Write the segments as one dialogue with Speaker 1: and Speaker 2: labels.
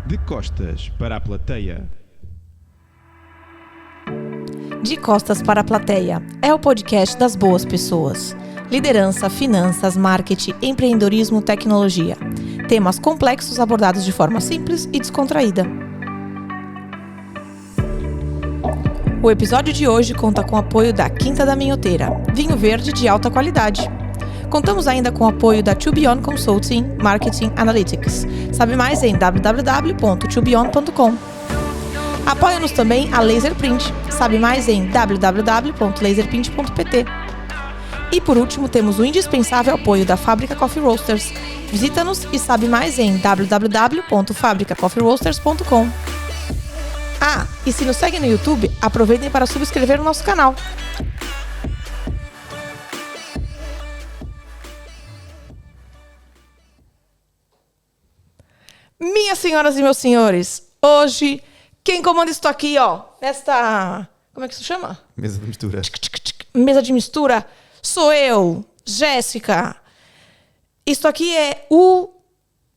Speaker 1: De costas para a plateia.
Speaker 2: De Costas para a Plateia é o podcast das boas pessoas. Liderança, finanças, marketing, empreendedorismo, tecnologia. Temas complexos abordados de forma simples e descontraída. O episódio de hoje conta com o apoio da Quinta da Minhoteira, vinho verde de alta qualidade. Contamos ainda com o apoio da TwoBeyond Consulting Marketing Analytics. Sabe mais em www.twobeyond.com. Apoia-nos também a Laserprint. Sabe mais em www.laserprint.pt. E por último, temos o indispensável apoio da Fábrica Coffee Roasters. Visita-nos e sabe mais em www.fabricacoffeeroasters.com. Ah, e se nos segue no YouTube, aproveitem para subscrever o nosso canal. Minhas senhoras e meus senhores, hoje, quem comanda isso aqui, ó, nesta... Como é que isso chama?
Speaker 1: Mesa de mistura.
Speaker 2: Mesa de mistura, sou eu, Jéssica. Isto aqui é o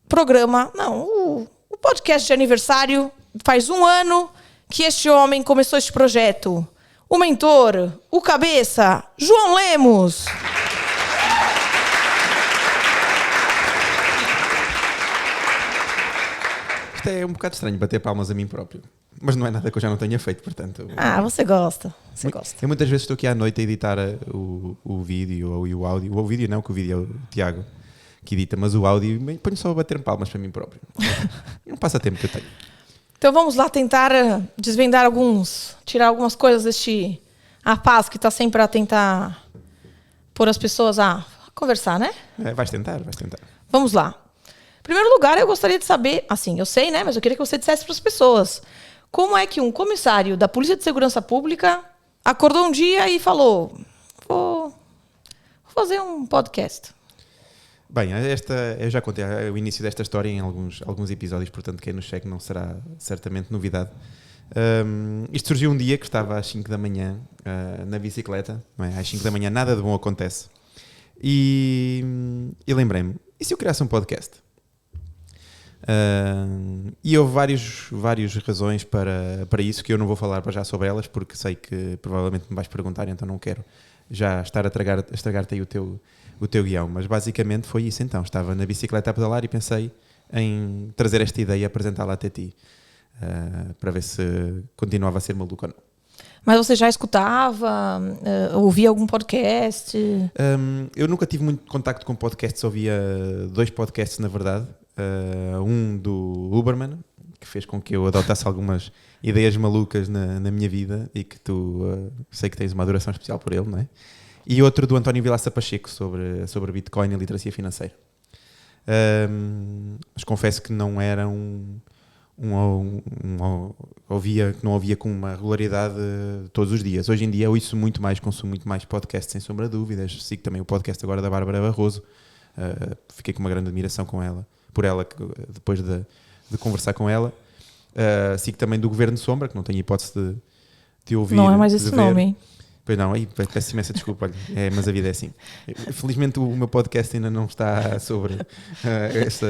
Speaker 2: programa, o podcast de aniversário. Faz um ano que este homem começou este projeto. O mentor, o cabeça, João Lemos.
Speaker 1: Isto é um bocado estranho bater palmas a mim próprio. Mas não é nada que eu já não tenha feito, portanto...
Speaker 2: Ah, você gosta. Você gosta.
Speaker 1: Eu muitas vezes estou aqui à noite a editar o vídeo ou o áudio. O vídeo não, que o vídeo é o Tiago que edita, mas o áudio ponho só a bater palmas para mim próprio. É um passatempo que eu tenho.
Speaker 2: Então vamos lá tentar desvendar tirar algumas coisas deste rapaz que está sempre a tentar pôr as pessoas a conversar, né?
Speaker 1: Vais tentar.
Speaker 2: Vamos lá. Em primeiro lugar, eu gostaria de saber, assim, eu sei, né? Mas eu queria que você dissesse para as pessoas como é que um comissário da Polícia de Segurança Pública acordou um dia e falou: vou fazer um podcast.
Speaker 1: Bem, eu já contei o início desta história em alguns episódios, portanto quem nos segue não será certamente novidade. Isto surgiu um dia que estava às 5 da manhã na bicicleta, não é? Às 5 da manhã nada de bom acontece. E lembrei-me, e se eu criasse um podcast? E houve várias razões para isso, que eu não vou falar para já sobre elas, porque sei que provavelmente me vais perguntar, então não quero já estar a estragar-te aí o teu guião. Mas basicamente foi isso então. Estava na bicicleta a pedalar e pensei em trazer esta ideia e apresentá-la até ti, para ver se continuava a ser maluco ou não.
Speaker 2: Mas você já escutava, ouvia algum podcast?
Speaker 1: Eu nunca tive muito contacto com podcasts, ouvia 2 podcasts na verdade. Um do Huberman, que fez com que eu adotasse algumas ideias malucas na minha vida e que tu sei que tens uma adoração especial por ele, não é? E outro do António Vilaça Pacheco sobre Bitcoin e literacia financeira. Mas confesso que não era ouvia com uma regularidade todos os dias. Hoje em dia eu ouço muito mais, consumo muito mais podcasts, sem sombra de dúvidas. Sigo também o podcast agora da Bárbara Barroso. Fiquei com uma grande admiração por ela, depois de conversar com ela. Sigo também do Governo Sombra, que não tenho hipótese de ouvir.
Speaker 2: Não é mais esse nome, hein?
Speaker 1: Pois não, aí peço imensa desculpa, olha, mas a vida é assim. Felizmente o meu podcast ainda não está sobre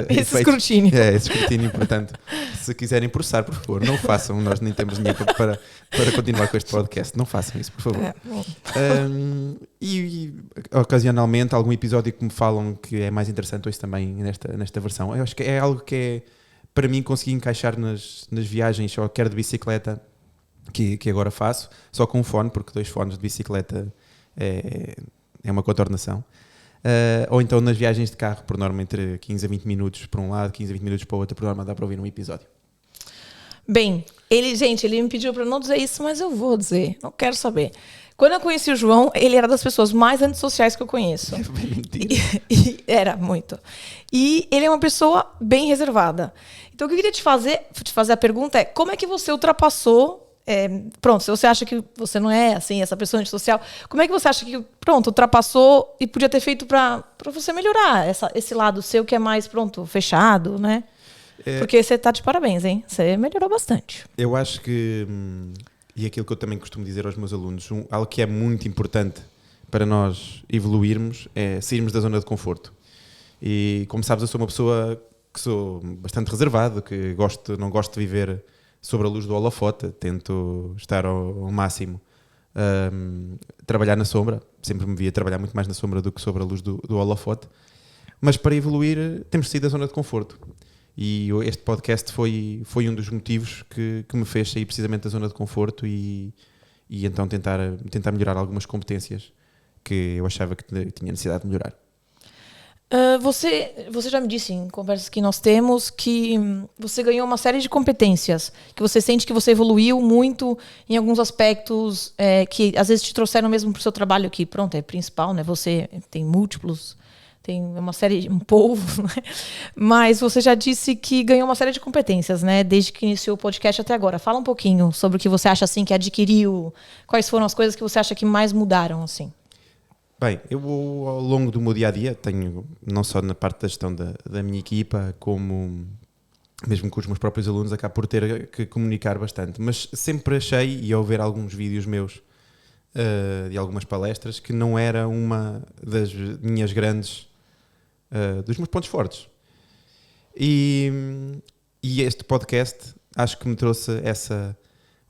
Speaker 2: esse escrutínio.
Speaker 1: Esse escrutínio, portanto, se quiserem processar, por favor, não o façam, nós nem temos dinheiro para continuar com este podcast, não façam isso, por favor. E ocasionalmente algum episódio que me falam que é mais interessante hoje também nesta versão. Eu acho que é algo que é, para mim, conseguir encaixar nas viagens, só quer de bicicleta, que agora faço, só com um fone, porque 2 fones de bicicleta é uma contornação. Ou então nas viagens de carro, por norma entre 15 a 20 minutos para um lado, 15 a 20 minutos para o outro, por norma dá para ouvir um episódio.
Speaker 2: Bem, ele me pediu para não dizer isso, mas eu vou dizer, não quero saber. Quando eu conheci o João, ele era das pessoas mais antissociais que eu conheço.
Speaker 1: É mentira.
Speaker 2: Era muito. E ele é uma pessoa bem reservada. Então o que eu queria te fazer a pergunta é, como é que você ultrapassou... pronto, se você acha que você não é assim, essa pessoa antissocial, como é que você acha que, ultrapassou e podia ter feito para você melhorar esse lado seu que é mais, fechado, né? Porque você tá de parabéns, hein? Você melhorou bastante.
Speaker 1: Eu acho que, e aquilo que eu também costumo dizer aos meus alunos, algo que é muito importante para nós evoluirmos é sairmos da zona de conforto. E como sabes, eu sou uma pessoa que sou bastante reservado, que não gosto de viver sobre a luz do holofote, tento estar ao máximo, trabalhar na sombra, sempre me via trabalhar muito mais na sombra do que sobre a luz do holofote, mas para evoluir temos de sair da zona de conforto. E este podcast foi um dos motivos que me fez sair precisamente da zona de conforto e então tentar melhorar algumas competências que eu achava que tinha necessidade de melhorar.
Speaker 2: Você já me disse em conversas que nós temos que você ganhou uma série de competências, que você sente que você evoluiu muito em alguns aspectos que às vezes te trouxeram mesmo para o seu trabalho, que pronto, é principal, né? Você tem múltiplos, tem uma série, um povo, né? Mas você já disse que ganhou uma série de competências, né? Desde que iniciou o podcast até agora. Fala um pouquinho sobre o que você acha assim que adquiriu, quais foram as coisas que você acha que mais mudaram assim.
Speaker 1: Bem, eu ao longo do meu dia-a-dia tenho, não só na parte da gestão da minha equipa, como mesmo com os meus próprios alunos, acabo por ter que comunicar bastante, mas sempre achei, e ao ver alguns vídeos meus de algumas palestras, que não era uma das minhas grandes, dos meus pontos fortes. E este podcast acho que me trouxe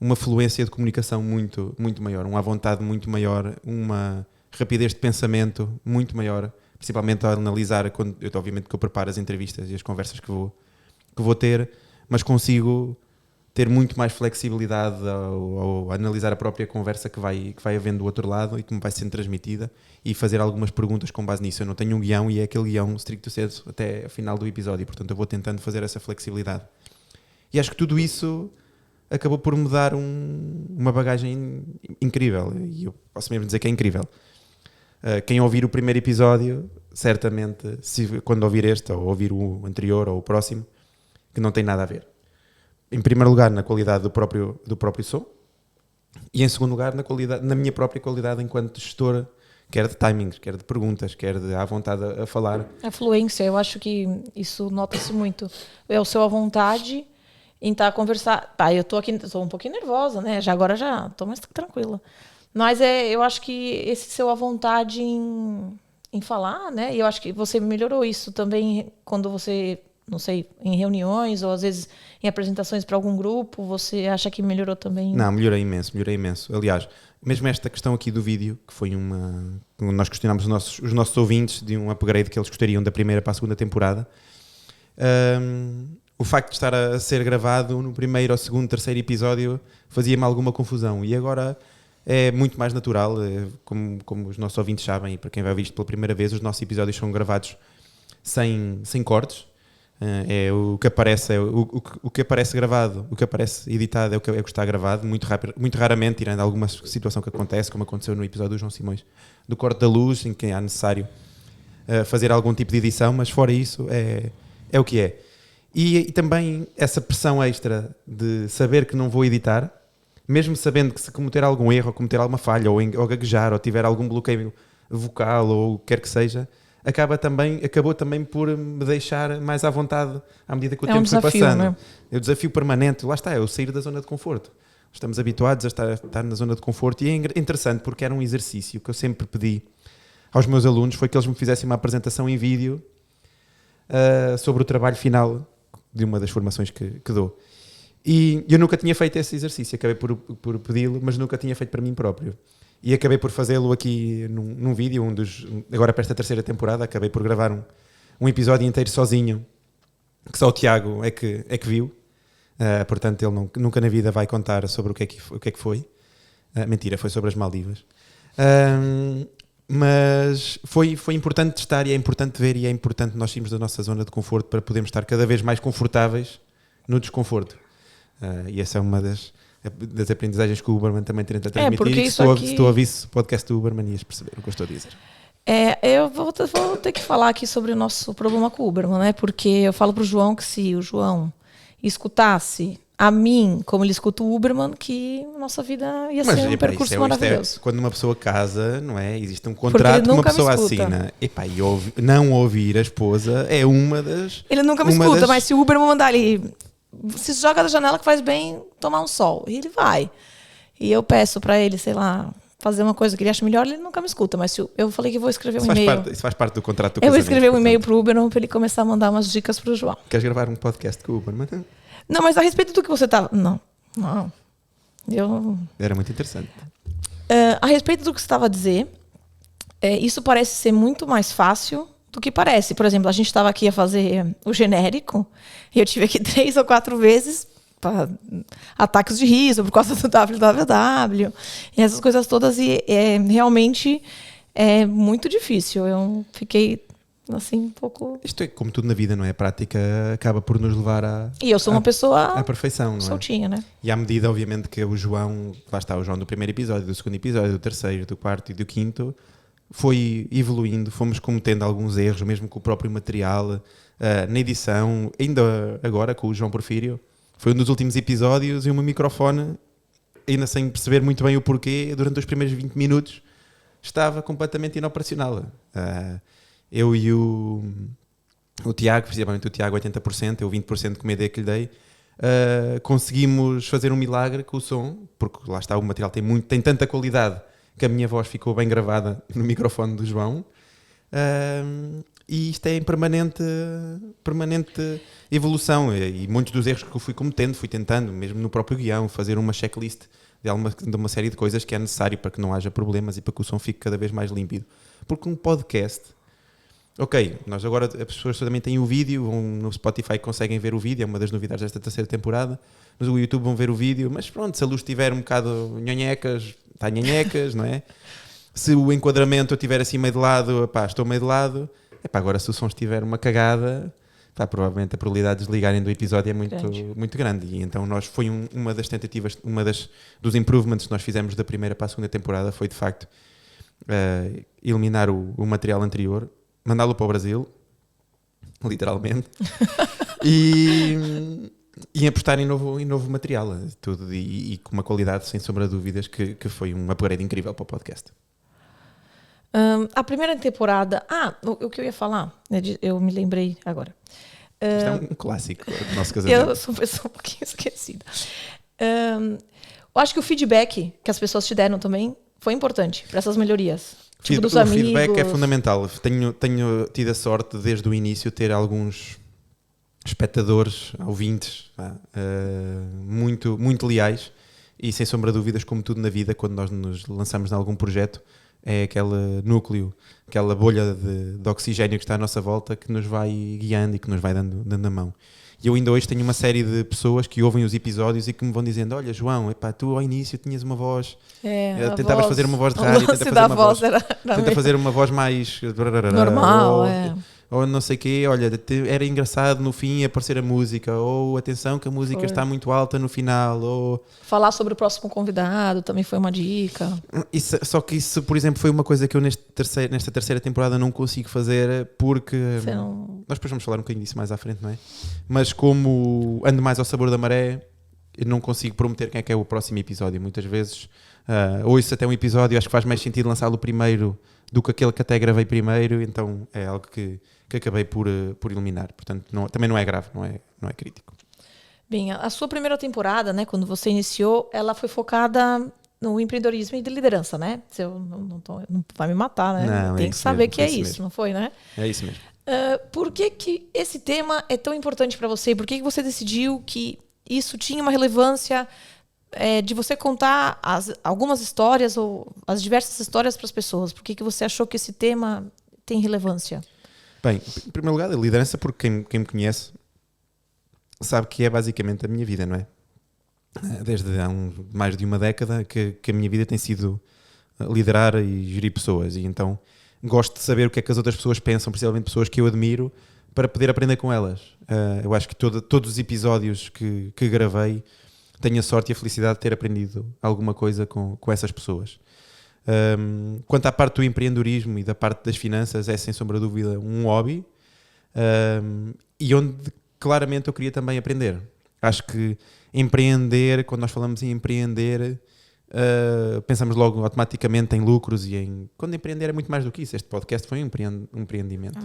Speaker 1: uma fluência de comunicação muito, muito maior, uma vontade muito maior, uma rapidez de pensamento muito maior, principalmente ao analisar, obviamente que eu preparo as entrevistas e as conversas que vou ter, mas consigo ter muito mais flexibilidade ao analisar a própria conversa que vai havendo do outro lado e que me vai sendo transmitida e fazer algumas perguntas com base nisso. Eu não tenho um guião e é aquele guião stricto sensu até o final do episódio, portanto eu vou tentando fazer essa flexibilidade. E acho que tudo isso acabou por me dar uma bagagem incrível, e eu posso mesmo dizer que é incrível. Quem ouvir o primeiro episódio, certamente, quando ouvir este, ou ouvir o anterior ou o próximo, que não tem nada a ver. Em primeiro lugar, na qualidade do próprio som, e em segundo lugar, na minha própria qualidade enquanto gestor, quer de timings, quer de perguntas, quer de à vontade a falar.
Speaker 2: A fluência, eu acho que isso nota-se muito. É o seu à vontade em estar a conversar. Eu tô um pouquinho nervosa, né? Agora já tô mais tranquila. Mas eu acho que esse seu à vontade em falar, né? E eu acho que você melhorou isso também quando você, não sei, em reuniões ou às vezes em apresentações para algum grupo, você acha que melhorou também?
Speaker 1: Não, melhorei imenso. Aliás, mesmo esta questão aqui do vídeo, que foi nós questionámos os nossos ouvintes de um upgrade que eles gostariam da primeira para a segunda temporada. O facto de estar a ser gravado no primeiro, ou segundo, terceiro episódio fazia-me alguma confusão. E agora é muito mais natural, como os nossos ouvintes sabem, e para quem vai ouvir isto pela primeira vez, os nossos episódios são gravados sem cortes. O que aparece o que aparece gravado, o que aparece editado é o que está gravado, muito raramente, tirando alguma situação que acontece, como aconteceu no episódio do João Simões, do corte da luz, em que é necessário fazer algum tipo de edição, mas fora isso é o que é. E também essa pressão extra de saber que não vou editar, mesmo sabendo que se cometer algum erro, ou cometer alguma falha, ou gaguejar, ou tiver algum bloqueio vocal, ou o que quer que seja, acabou também por me deixar mais à vontade à medida que o tempo foi passando. Né? É o desafio permanente, lá está, é o sair da zona de conforto. Estamos habituados a estar na zona de conforto e é interessante porque era um exercício que eu sempre pedi aos meus alunos, foi que eles me fizessem uma apresentação em vídeo sobre o trabalho final de uma das formações que dou. E eu nunca tinha feito esse exercício, acabei por pedi-lo, mas nunca tinha feito para mim próprio. E acabei por fazê-lo aqui num vídeo, agora para esta terceira temporada, acabei por gravar um episódio inteiro sozinho, que só o Tiago é que viu. Portanto, ele nunca na vida vai contar sobre o que é que foi. Mentira, foi sobre as Maldivas. Mas foi importante testar e é importante ver e é importante nós sairmos da nossa zona de conforto para podermos estar cada vez mais confortáveis no desconforto. E essa é uma das aprendizagens que o Uberman também tenta transmitir. E se tu ouvisse o podcast do Uberman ias perceber o que eu estou a dizer.
Speaker 2: Eu vou ter que falar aqui sobre o nosso problema com o Uberman, né? Porque eu falo para o João que se o João escutasse a mim como ele escuta o Uberman, que nossa vida ia ser um percurso maravilhoso.
Speaker 1: Quando uma pessoa casa, não é? Existe um contrato que uma pessoa assina. E não ouvir a esposa é uma das...
Speaker 2: Ele nunca me escuta, mas se o Uberman mandar ele... Se joga da janela que faz bem tomar um sol. E ele vai. E eu peço pra ele, sei lá, fazer uma coisa que ele acha melhor, ele nunca me escuta. Mas se eu falei que vou escrever um
Speaker 1: Isso
Speaker 2: e-mail.
Speaker 1: isso faz parte do contrato do
Speaker 2: Eu vou
Speaker 1: casamento,
Speaker 2: escrever um e-mail
Speaker 1: portanto.
Speaker 2: pro Uber para ele começar a mandar umas dicas pro João.
Speaker 1: Queres gravar um podcast com o Uber?
Speaker 2: Não, mas a respeito do que você tava. Não. Eu.
Speaker 1: Era muito interessante.
Speaker 2: A respeito do que você estava a dizer, isso parece ser muito mais fácil do que parece. Por exemplo, a gente estava aqui a fazer o genérico e eu tive aqui 3 ou 4 vezes ataques de riso por causa do www e essas coisas todas, e realmente é muito difícil. Eu fiquei assim um pouco...
Speaker 1: Isto é como tudo na vida, não é? A prática acaba por nos levar
Speaker 2: E eu sou uma pessoa
Speaker 1: à perfeição, não é?
Speaker 2: soltinha, né?
Speaker 1: E à medida, obviamente, que o João, lá está o João do primeiro episódio, do segundo episódio, do terceiro, do quarto e do quinto, foi evoluindo, fomos cometendo alguns erros, mesmo com o próprio material, na edição, ainda agora com o João Porfírio. Foi um dos últimos episódios e o meu microfone, ainda sem perceber muito bem o porquê, durante os primeiros 20 minutos, estava completamente inoperacional. Eu e o Tiago, principalmente o Tiago 80%, eu 20% com a ideia que lhe dei, conseguimos fazer um milagre com o som, porque lá está, o material tem tanta qualidade que a minha voz ficou bem gravada no microfone do João, e isto é em permanente evolução, e muitos dos erros que eu fui cometendo, fui tentando, mesmo no próprio guião, fazer uma checklist de uma série de coisas que é necessário para que não haja problemas e para que o som fique cada vez mais límpido. Porque um podcast... Ok, nós agora as pessoas também têm o vídeo, no Spotify conseguem ver o vídeo, é uma das novidades desta terceira temporada, no YouTube vão ver o vídeo, mas pronto, se a luz estiver um bocado nhanhecas, está nhanhecas, não é? Se o enquadramento eu estiver assim meio de lado, estou meio de lado, agora se o som estiver uma cagada, provavelmente a probabilidade de desligarem do episódio é muito grande. E então foi uma das tentativas, dos improvements que nós fizemos da primeira para a segunda temporada foi de facto eliminar o material anterior, mandá-lo para o Brasil, literalmente, e apostar em novo material, tudo, e com uma qualidade, sem sombra de dúvidas, que foi um upgrade incrível para o podcast.
Speaker 2: A primeira temporada... o que eu ia falar, eu me lembrei agora.
Speaker 1: Isto é um clássico do nosso casamento.
Speaker 2: Eu sou uma pessoa um pouquinho esquecida. Eu acho que o feedback que as pessoas te deram também foi importante para essas melhorias. Tipo dos amigos.
Speaker 1: O feedback é fundamental. Tenho tido a sorte desde o início ter alguns espectadores, ouvintes, muito, muito leais, e sem sombra de dúvidas, como tudo na vida, quando nós nos lançamos em algum projeto, é aquele núcleo, aquela bolha de oxigénio que está à nossa volta que nos vai guiando e que nos vai dando a mão. E eu ainda hoje tenho uma série de pessoas que ouvem os episódios e que me vão dizendo: olha, João, tu ao início tinhas uma voz, tentavas fazer uma voz de rádio, tenta fazer uma voz mais
Speaker 2: normal,
Speaker 1: ou não sei o quê, olha, era engraçado no fim aparecer a música, ou atenção que a música está muito alta no final, ou...
Speaker 2: Falar sobre o próximo convidado também foi uma dica.
Speaker 1: Só que isso, por exemplo, foi uma coisa que eu nesta terceira temporada não consigo fazer, porque... Nós depois vamos falar um bocadinho disso mais à frente, não é? Mas como ando mais ao sabor da maré, eu não consigo prometer quem é que é o próximo episódio. Muitas vezes, ouço até um episódio, acho que faz mais sentido lançá-lo primeiro do que aquele que até gravei primeiro, então é algo que acabei por eliminar. Portanto, também não é grave, não é crítico.
Speaker 2: Bem, a sua primeira temporada, né, quando você iniciou, ela foi focada no empreendedorismo e de liderança, né? Você não vai me matar, né?
Speaker 1: Não,
Speaker 2: tem que saber
Speaker 1: mesmo,
Speaker 2: que é isso,
Speaker 1: mesmo.
Speaker 2: Não foi, né?
Speaker 1: É isso mesmo.
Speaker 2: Por que esse tema é tão importante para você? Por que você decidiu que isso tinha uma relevância de você contar algumas histórias ou as diversas histórias para as pessoas? Por que você achou que esse tema tem relevância?
Speaker 1: Bem, em primeiro lugar, a liderança, porque quem me conhece sabe que é basicamente a minha vida, não é? Desde há mais de uma década que a minha vida tem sido liderar e gerir pessoas, e então gosto de saber o que é que as outras pessoas pensam, principalmente pessoas que eu admiro, para poder aprender com elas. Eu acho que todos os episódios que gravei tenho a sorte e a felicidade de ter aprendido alguma coisa com essas pessoas. Quanto à parte do empreendedorismo e da parte das finanças, é sem sombra de dúvida um hobby, e onde claramente eu queria também aprender. Acho que empreender, quando nós falamos em empreender, pensamos logo automaticamente em lucros e em... Quando empreender é muito mais do que isso. Este podcast foi um empreendimento.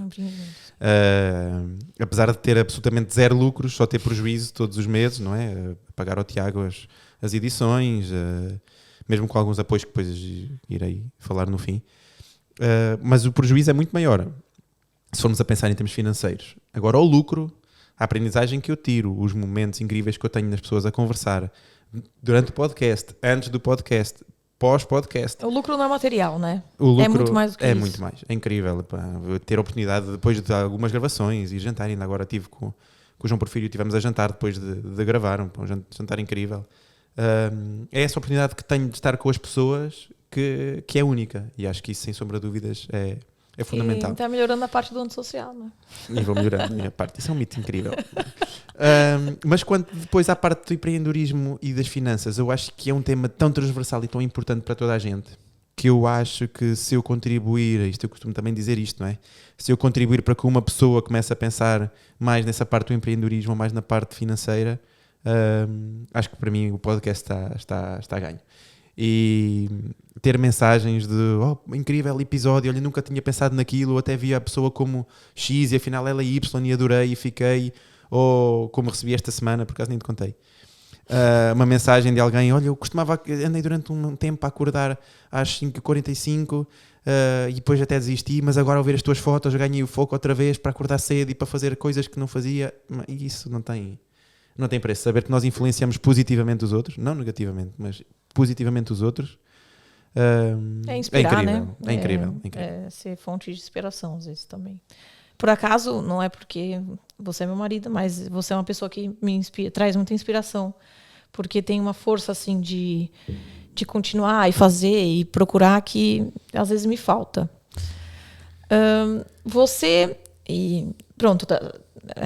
Speaker 1: Apesar de ter absolutamente zero lucros, só ter prejuízo todos os meses, não é? Pagar ao Tiago as edições, mesmo com alguns apoios que depois irei falar no fim. Mas o prejuízo é muito maior se formos a pensar em termos financeiros. Agora, o lucro, a aprendizagem que eu tiro, os momentos incríveis que eu tenho nas pessoas a conversar durante o podcast, antes do podcast, pós-podcast.
Speaker 2: O lucro não é material, né?
Speaker 1: O lucro
Speaker 2: é muito mais do que isso.
Speaker 1: É muito mais. É incrível. Pá. Ter a oportunidade, depois de algumas gravações e jantar, ainda agora tive com o João Porfírio, estivemos a jantar depois de gravar, um jantar incrível. É essa oportunidade que tenho de estar com as pessoas que é única. E acho que isso, sem sombra de dúvidas, é fundamental.
Speaker 2: E está melhorando a parte do antissocial, não é?
Speaker 1: E vou melhorando a minha parte. Isso é um mito incrível. Mas quanto depois à parte do empreendedorismo e das finanças, eu acho que é um tema tão transversal e tão importante para toda a gente, que eu acho que se eu contribuir, isto eu costumo também dizer isto, não é? Se eu contribuir para que uma pessoa comece a pensar mais nessa parte do empreendedorismo, mais na parte financeira, acho que para mim o podcast está a ganho. E ter mensagens de incrível episódio, olha, nunca tinha pensado naquilo, até via a pessoa como X e afinal ela é Y e adorei e fiquei, ou como recebi esta semana, por acaso nem te contei, uma mensagem de alguém, olha, eu andei durante um tempo a acordar às 5h45 e depois até desisti, mas agora ao ver as tuas fotos ganhei o foco outra vez para acordar cedo e para fazer coisas que não fazia. E isso não tem preço. Saber que nós influenciamos positivamente os outros, não negativamente, mas positivamente os outros,
Speaker 2: é inspirar,
Speaker 1: incrível,
Speaker 2: né?
Speaker 1: É incrível.
Speaker 2: É ser fonte de inspiração às vezes também. Por acaso, não é porque você é meu marido, mas você é uma pessoa que me traz muita inspiração, porque tem uma força assim de continuar e fazer e procurar que às vezes me falta. Você, e pronto,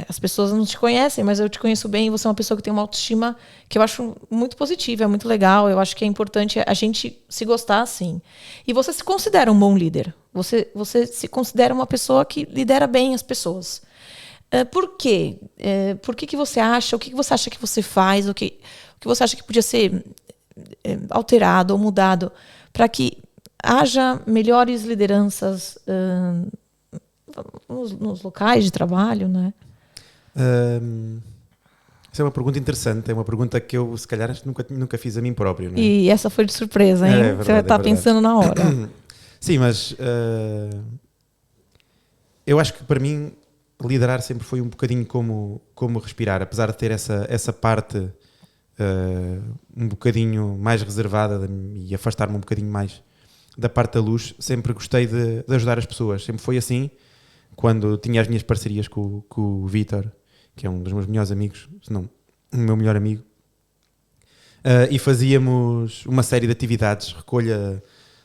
Speaker 2: as pessoas não te conhecem, mas eu te conheço bem, e você é uma pessoa que tem uma autoestima que eu acho muito positiva, é muito legal, eu acho que é importante a gente se gostar assim. E você se considera um bom líder, você se considera uma pessoa que lidera bem as pessoas. Por quê? Por que você acha, o que você acha que você faz, o que você acha que podia ser alterado ou mudado para que haja melhores lideranças nos locais de trabalho, né?
Speaker 1: Essa é uma pergunta interessante, é uma pergunta que eu se calhar nunca fiz a mim próprio, não é?
Speaker 2: E essa foi de surpresa, hein?
Speaker 1: É verdade,
Speaker 2: você vai estar pensando na hora.
Speaker 1: Sim, mas eu acho que para mim liderar sempre foi um bocadinho como respirar, apesar de ter essa parte um bocadinho mais reservada e afastar-me um bocadinho mais da parte da luz, sempre gostei de ajudar as pessoas, sempre foi assim. Quando tinha as minhas parcerias com o Vítor, que é um dos meus melhores amigos, se não o meu melhor amigo, e fazíamos uma série de atividades, recolha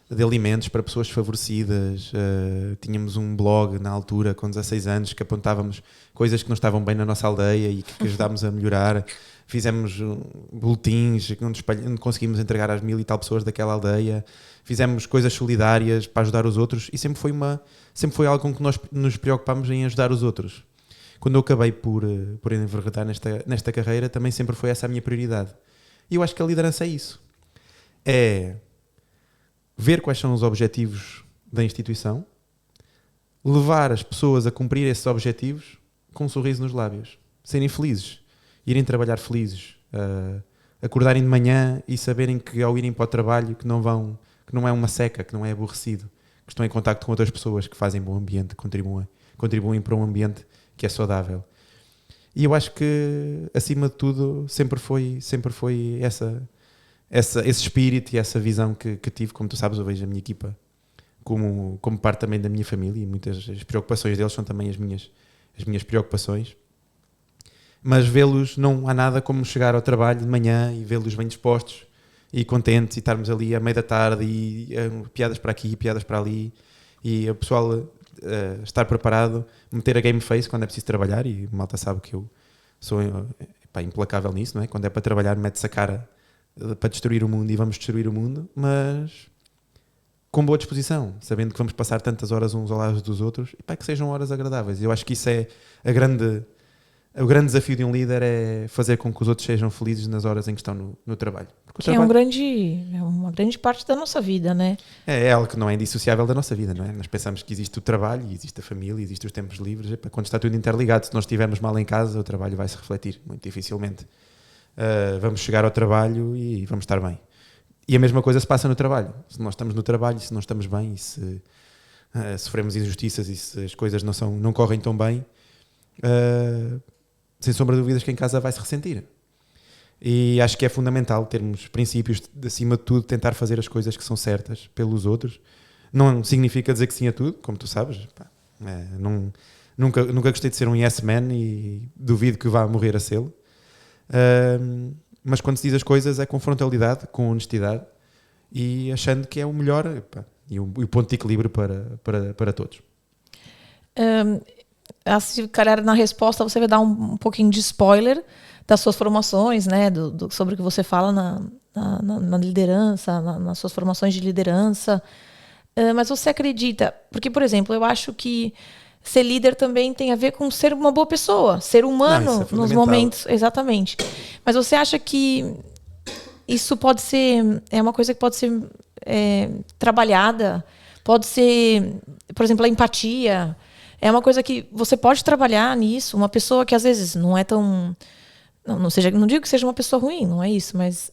Speaker 1: de alimentos para pessoas desfavorecidas, tínhamos um blog na altura, com 16 anos, que apontávamos coisas que não estavam bem na nossa aldeia e que ajudámos a melhorar. Fizemos boletins onde conseguimos entregar às 1000 e tal pessoas daquela aldeia. Fizemos coisas solidárias para ajudar os outros e sempre foi algo com que nós nos preocupámos em ajudar os outros. Quando eu acabei por enverredar nesta carreira, também sempre foi essa a minha prioridade. E eu acho que a liderança é isso. É ver quais são os objetivos da instituição, levar as pessoas a cumprir esses objetivos com um sorriso nos lábios, serem felizes, irem trabalhar felizes, acordarem de manhã e saberem que ao irem para o trabalho que não é uma seca, que não é aborrecido, que estão em contacto com outras pessoas que fazem bom ambiente, contribuem para um ambiente que é saudável. E eu acho que, acima de tudo, sempre foi esse espírito e essa visão que tive. Como tu sabes, eu vejo a minha equipa como parte também da minha família, e muitas das preocupações deles são também as minhas preocupações. Mas vê-los, não há nada como chegar ao trabalho de manhã e vê-los bem dispostos e contentes, e estarmos ali à meia da tarde e piadas para aqui, piadas para ali, e o pessoal estar preparado, meter a game face quando é preciso trabalhar. E a malta sabe que eu sou implacável nisso, não é? Quando é para trabalhar, mete-se a cara para destruir o mundo e vamos destruir o mundo, mas com boa disposição, sabendo que vamos passar tantas horas uns ao lado dos outros, e que sejam horas agradáveis. Eu acho que isso é o grande desafio de um líder, é fazer com que os outros sejam felizes nas horas em que estão no trabalho.
Speaker 2: Que é uma grande parte da nossa vida, né?
Speaker 1: É algo que não é indissociável da nossa vida, não é? Nós pensamos que existe o trabalho, existe a família, existe os tempos livres. Quando está tudo interligado, se nós estivermos mal em casa, o trabalho vai se refletir, muito dificilmente. Vamos chegar ao trabalho e vamos estar bem. E a mesma coisa se passa no trabalho. Se nós estamos no trabalho, se não estamos bem, e se sofremos injustiças e se as coisas não correm tão bem, sem sombra de dúvidas que em casa vai se ressentir. E acho que é fundamental termos princípios de, acima de tudo, tentar fazer as coisas que são certas pelos outros. Não significa dizer que sim a tudo, como tu sabes. Nunca gostei de ser um yes man e duvido que vá morrer a sê-lo. Mas quando se diz as coisas é com frontalidade, com honestidade e achando que é o melhor e o ponto de equilíbrio para todos.
Speaker 2: Se calhar na resposta você vai dar um pouquinho de spoiler das suas formações, né? Sobre o que você fala na liderança, nas suas formações de liderança. Mas você acredita... Porque, por exemplo, eu acho que ser líder também tem a ver com ser uma boa pessoa, ser humano nos momentos... Exatamente. Mas você acha que isso pode ser... É uma coisa que pode ser trabalhada? Pode ser, por exemplo, a empatia... É uma coisa que você pode trabalhar nisso. Uma pessoa que às vezes não é tão... Não digo que seja uma pessoa ruim, não é isso. Mas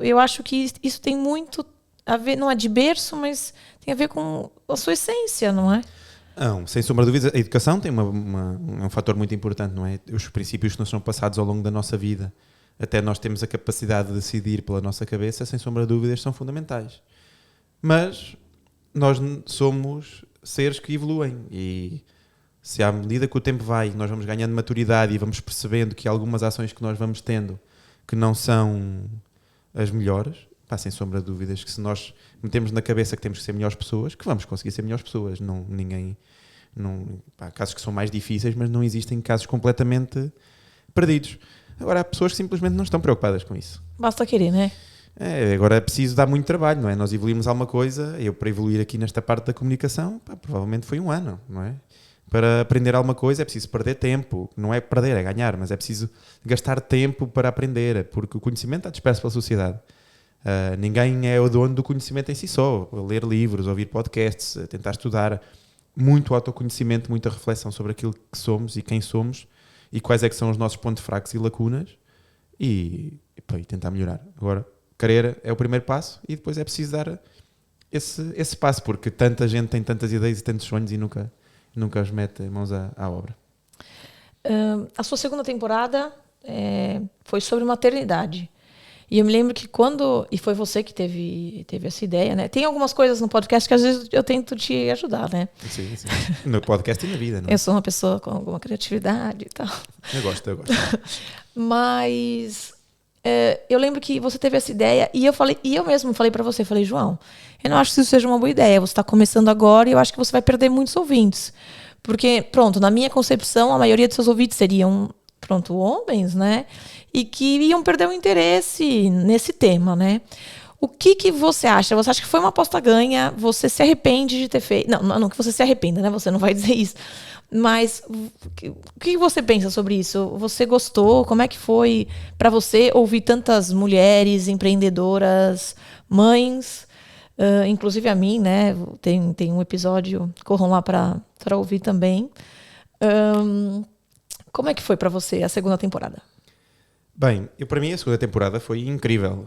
Speaker 2: eu acho que isso tem muito a ver... Não é de berço, mas tem a ver com a sua essência, não é?
Speaker 1: Não, sem sombra de dúvida, a educação tem um fator muito importante, não é? Os princípios que nos são passados ao longo da nossa vida, até nós temos a capacidade de decidir pela nossa cabeça, sem sombra de dúvidas, são fundamentais. Mas nós somos seres que evoluem e se à medida que o tempo vai nós vamos ganhando maturidade e vamos percebendo que algumas ações que nós vamos tendo que não são as melhores, sem sombra de dúvidas que se nós metemos na cabeça que temos que ser melhores pessoas, que vamos conseguir ser melhores pessoas. Há casos que são mais difíceis, mas não existem casos completamente perdidos. Agora há pessoas que simplesmente não estão preocupadas com isso.
Speaker 2: Basta querer, né?
Speaker 1: Agora é preciso dar muito trabalho, não é? Nós evoluímos alguma coisa, eu para evoluir aqui nesta parte da comunicação, provavelmente foi 1 ano, não é? Para aprender alguma coisa é preciso perder tempo, não é perder, é ganhar, mas é preciso gastar tempo para aprender, porque o conhecimento está disperso pela sociedade. Ninguém é o dono do conhecimento em si só. Ler livros, ouvir podcasts, tentar estudar, muito autoconhecimento, muita reflexão sobre aquilo que somos e quem somos e quais é que são os nossos pontos fracos e lacunas e tentar melhorar. Agora, querer é o primeiro passo e depois é preciso dar esse passo, porque tanta gente tem tantas ideias e tantos sonhos e nunca os mete mãos à obra.
Speaker 2: A sua segunda temporada foi sobre maternidade. E eu me lembro que e foi você que teve essa ideia, né? Tem algumas coisas no podcast que às vezes eu tento te ajudar, né?
Speaker 1: Sim. No podcast e na vida, não é?
Speaker 2: Eu sou uma pessoa com alguma criatividade e tal.
Speaker 1: Eu gosto.
Speaker 2: Mas eu lembro que você teve essa ideia e eu mesmo falei para você, João, eu não acho que isso seja uma boa ideia. Você está começando agora e eu acho que você vai perder muitos ouvintes. Porque, na minha concepção, a maioria dos seus ouvintes seriam, homens, né? E que iam perder o interesse nesse tema, né? O que você acha? Você acha que foi uma aposta ganha? Você se arrepende de ter feito... Não que você se arrependa, né? Você não vai dizer isso. Mas o que você pensa sobre isso? Você gostou? Como é que foi para você ouvir tantas mulheres empreendedoras, mães, inclusive a mim, né? Tem um episódio, corram lá para ouvir também. Como é que foi para você a segunda temporada?
Speaker 1: Bem, para mim a segunda temporada foi incrível.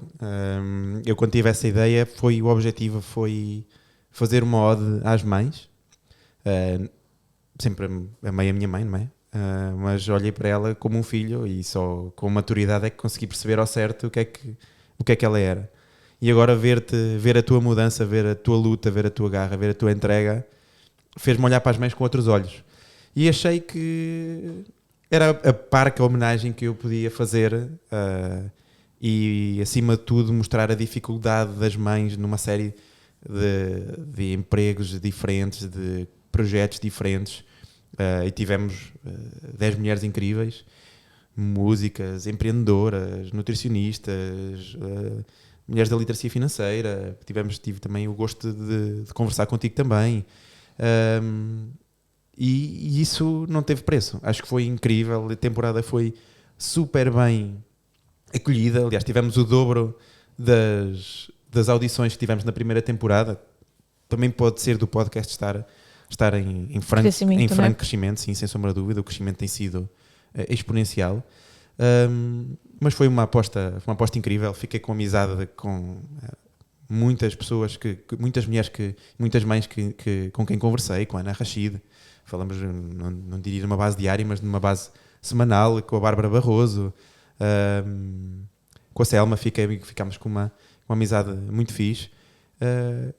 Speaker 1: Eu quando tive essa ideia, o objetivo foi fazer uma ode às mães. Sempre amei a minha mãe, não é? Mas olhei para ela como um filho e só com maturidade é que consegui perceber ao certo o que é que ela era. E agora ver a tua mudança, ver a tua luta, ver a tua garra, ver a tua entrega, fez-me olhar para as mães com outros olhos. E achei que era a parca homenagem que eu podia fazer e, acima de tudo, mostrar a dificuldade das mães numa série de empregos diferentes, de projetos diferentes. E tivemos 10 mulheres incríveis, músicas, empreendedoras, nutricionistas, mulheres da literacia financeira. Tive também o gosto de conversar contigo também. E isso não teve preço. Acho que foi incrível. A temporada foi super bem acolhida. Aliás, tivemos o dobro das audições que tivemos na primeira temporada. Também pode ser do podcast estar em franco crescimento, sim, sem sombra de dúvida. O crescimento tem sido exponencial. Mas foi uma aposta incrível. Fiquei com amizade com muitas pessoas, muitas mulheres, muitas mães com quem conversei, com a Ana Rachid. Falamos, não diria numa base diária, mas numa base semanal, com a Bárbara Barroso, com a Selma. Ficámos com uma amizade muito fixe.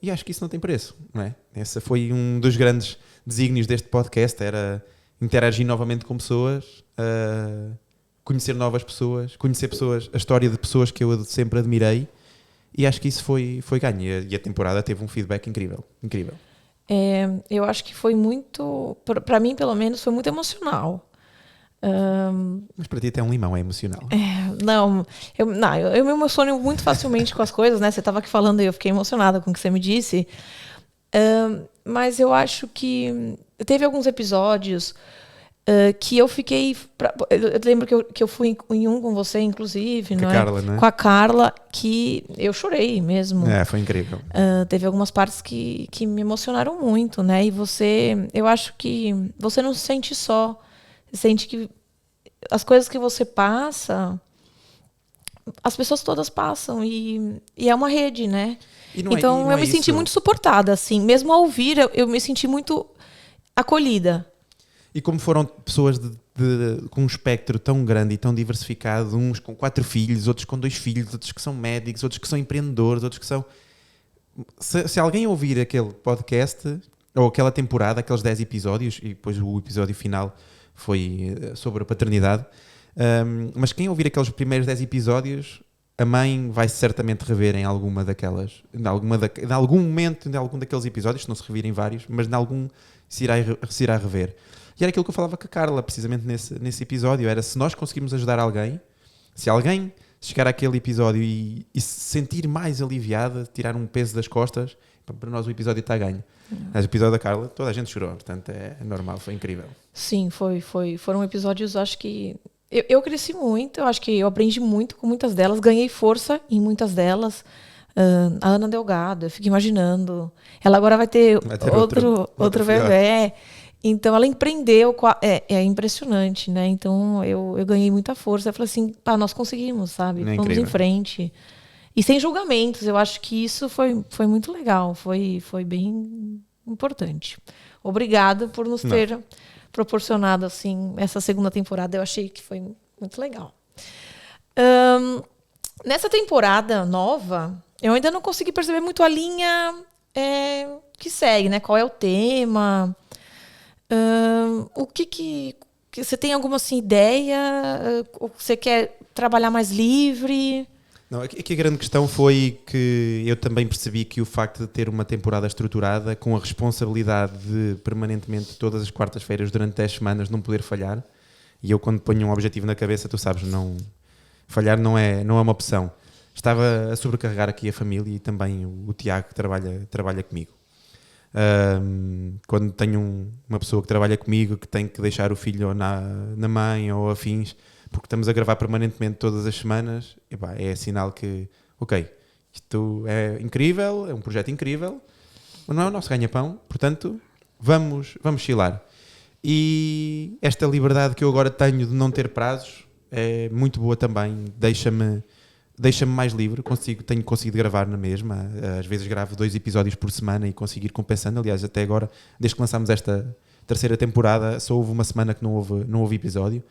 Speaker 1: E acho que isso não tem preço, não é? Esse foi um dos grandes desígnios deste podcast, era interagir novamente com pessoas, conhecer novas pessoas, a história de pessoas que eu sempre admirei, e acho que isso foi ganho, e a temporada teve um feedback incrível.
Speaker 2: Eu acho que foi muito, para mim pelo menos, foi muito emocional.
Speaker 1: Mas para ti até um limão é emocional.
Speaker 2: Eu me emociono muito facilmente com as coisas, né? Você estava aqui falando e eu fiquei emocionada com o que você me disse. Mas eu acho que teve alguns episódios que eu fiquei... Eu lembro que eu fui em um com você, inclusive,
Speaker 1: com a Carla, né?
Speaker 2: Com a Carla, que eu chorei mesmo.
Speaker 1: Foi incrível.
Speaker 2: Teve algumas partes que me emocionaram muito, né? E eu acho que você não se sente só. Você sente que as coisas que você passa, as pessoas todas passam, e é uma rede, né? Então eu me senti muito suportada, assim. Mesmo ao ouvir, eu me senti muito acolhida.
Speaker 1: E como foram pessoas com um espectro tão grande e tão diversificado, uns com 4 filhos, outros com 2 filhos, outros que são médicos, outros que são empreendedores, outros que são... Se alguém ouvir aquele podcast, ou aquela temporada, aqueles 10 episódios, e depois o episódio final foi sobre a paternidade, mas quem ouvir aqueles primeiros 10 episódios, a mãe vai certamente rever em alguma daquelas, em algum momento, em algum daqueles episódios, se não se revirem vários, mas em algum se irá rever. E era aquilo que eu falava com a Carla, precisamente nesse episódio, era se nós conseguirmos ajudar alguém, se alguém chegar àquele episódio e se sentir mais aliviada, tirar um peso das costas, para nós o episódio está a ganho. Mas o episódio da Carla, toda a gente chorou, portanto é normal, foi incrível.
Speaker 2: Sim, foram episódios, acho que eu cresci muito, eu acho que eu aprendi muito com muitas delas, ganhei força em muitas delas. A Ana Delgado, eu fico imaginando, ela agora vai ter outro bebê. Então ela empreendeu, é impressionante, né? Então eu ganhei muita força. Eu falei assim, nós conseguimos, sabe? Vamos em frente. E sem julgamentos, eu acho que isso foi muito legal, foi bem importante. Obrigada por nos ter proporcionado assim essa segunda temporada, eu achei que foi muito legal. Nessa temporada nova, eu ainda não consegui perceber muito a linha que segue, né? Qual é o tema... o que você tem alguma assim, ideia? Você quer trabalhar mais livre?
Speaker 1: Não, aqui a grande questão foi que eu também percebi que o facto de ter uma temporada estruturada, com a responsabilidade de permanentemente, todas as quartas-feiras, durante 10 semanas, não poder falhar, e eu quando ponho um objetivo na cabeça, tu sabes, falhar não é uma opção. Estava a sobrecarregar aqui a família e também o Tiago, que trabalha comigo. Quando tenho uma pessoa que trabalha comigo que tem que deixar o filho na mãe ou afins, porque estamos a gravar permanentemente todas as semanas, é sinal que, ok, isto é incrível, é um projeto incrível, mas não é o nosso ganha-pão, portanto vamos chilar. E esta liberdade que eu agora tenho de não ter prazos é muito boa também, deixa-me mais livre, tenho conseguido gravar na mesma, às vezes gravo 2 episódios por semana e consigo ir compensando. Aliás, até agora, desde que lançámos esta terceira temporada, só houve uma semana que não houve episódio.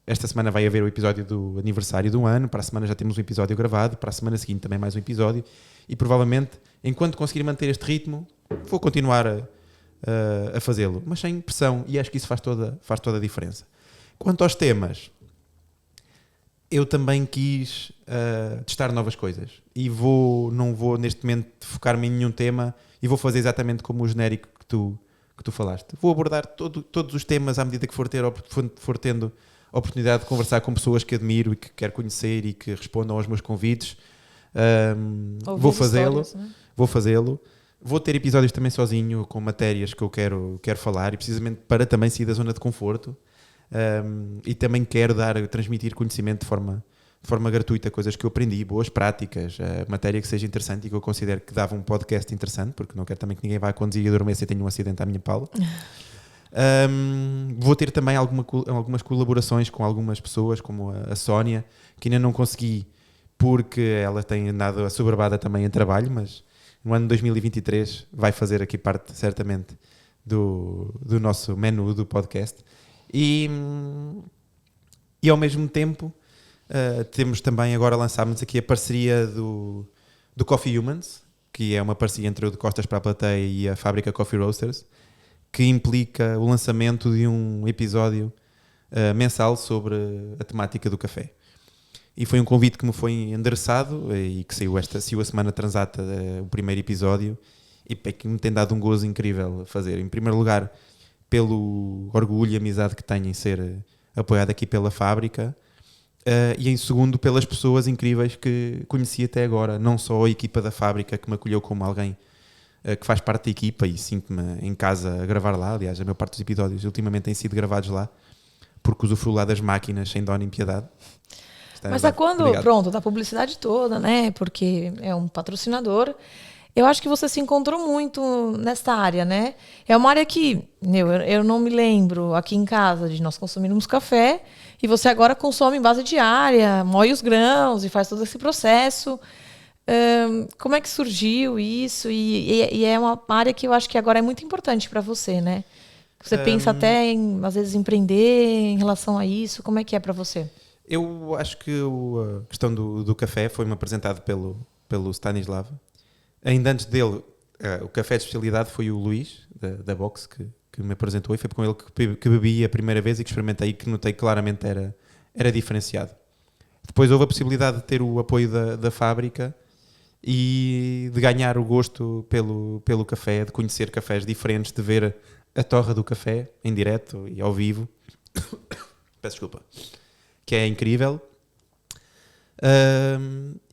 Speaker 1: Esta semana vai haver o episódio do aniversário do ano, para a semana já temos um episódio gravado, para a semana seguinte também mais um episódio, e provavelmente, enquanto conseguir manter este ritmo, vou continuar a fazê-lo, mas sem pressão, e acho que isso faz toda a diferença. Quanto aos temas, eu também quis testar novas coisas e não vou neste momento focar-me em nenhum tema e vou fazer exatamente como o genérico que tu falaste. Vou abordar todos os temas à medida que for tendo a oportunidade de conversar com pessoas que admiro e que quero conhecer e que respondam aos meus convites. Vou fazê-lo. Vou ter episódios também sozinho com matérias que eu quero falar e precisamente para também sair da zona de conforto. E também quero transmitir conhecimento de forma gratuita, coisas que eu aprendi, boas práticas, matéria que seja interessante e que eu considero que dava um podcast interessante, porque não quero também que ninguém vá conduzir e adormeça e tenha um acidente à minha pala. Vou ter também algumas colaborações com algumas pessoas, como a Sónia, que ainda não consegui porque ela tem andado assoberbada também em trabalho, mas no ano de 2023 vai fazer aqui parte, certamente, do nosso menu do podcast. E ao mesmo tempo, temos também, agora lançámos aqui a parceria do Coffee Humans, que é uma parceria entre o De Costas para a Plateia e a Fábrica Coffee Roasters, que implica o lançamento de um episódio mensal sobre a temática do café. E foi um convite que me foi endereçado e que saiu a semana transata, o primeiro episódio, e que me tem dado um gozo incrível a fazer. Em primeiro lugar, pelo orgulho e amizade que tenho em ser apoiado aqui pela fábrica, e em segundo, pelas pessoas incríveis que conheci até agora, não só a equipa da fábrica que me acolheu como alguém que faz parte da equipa e sinto-me em casa a gravar lá. Aliás, a maior parte dos episódios ultimamente têm sido gravados lá, porque usufruo lá das máquinas sem dó nem piedade.
Speaker 2: Mas quando, pronto, da publicidade toda, né? Porque é um patrocinador. Eu acho que você se encontrou muito nesta área, né? É uma área que eu não me lembro aqui em casa de nós consumirmos café e você agora consome em base diária, moe os grãos e faz todo esse processo. Como é que surgiu isso? E é uma área que eu acho que agora é muito importante para você, né? Você pensa até em, às vezes, empreender em relação a isso. Como é que é para você?
Speaker 1: Eu acho que a questão do café foi-me apresentado pelo Stanislav. Ainda antes dele, o café de especialidade foi o Luís, da Box, que me apresentou, e foi com ele que bebi a primeira vez e que experimentei e que notei que claramente era diferenciado. Depois houve a possibilidade de ter o apoio da fábrica e de ganhar o gosto pelo café, de conhecer cafés diferentes, de ver a torra do café em direto e ao vivo. Peço desculpa. Que é incrível.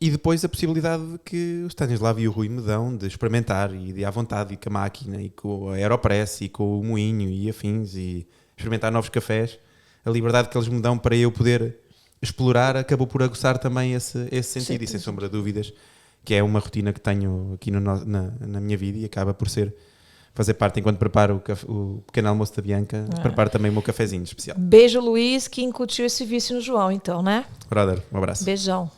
Speaker 1: E depois a possibilidade que o Stanislav e o Rui me dão de experimentar e de ir à vontade e com a máquina e com a Aeropress e com o moinho e afins e experimentar novos cafés. A liberdade que eles me dão para eu poder explorar acabou por aguçar também esse sentido. Sim, e sem sombra de dúvidas que é uma rotina que tenho aqui na minha vida e acaba por fazer parte, enquanto preparo o pequeno almoço da Bianca, preparo também o meu cafezinho especial.
Speaker 2: Beijo, Luís, que incutiu esse vício no João, então, né?
Speaker 1: Brother, um abraço.
Speaker 2: Beijão.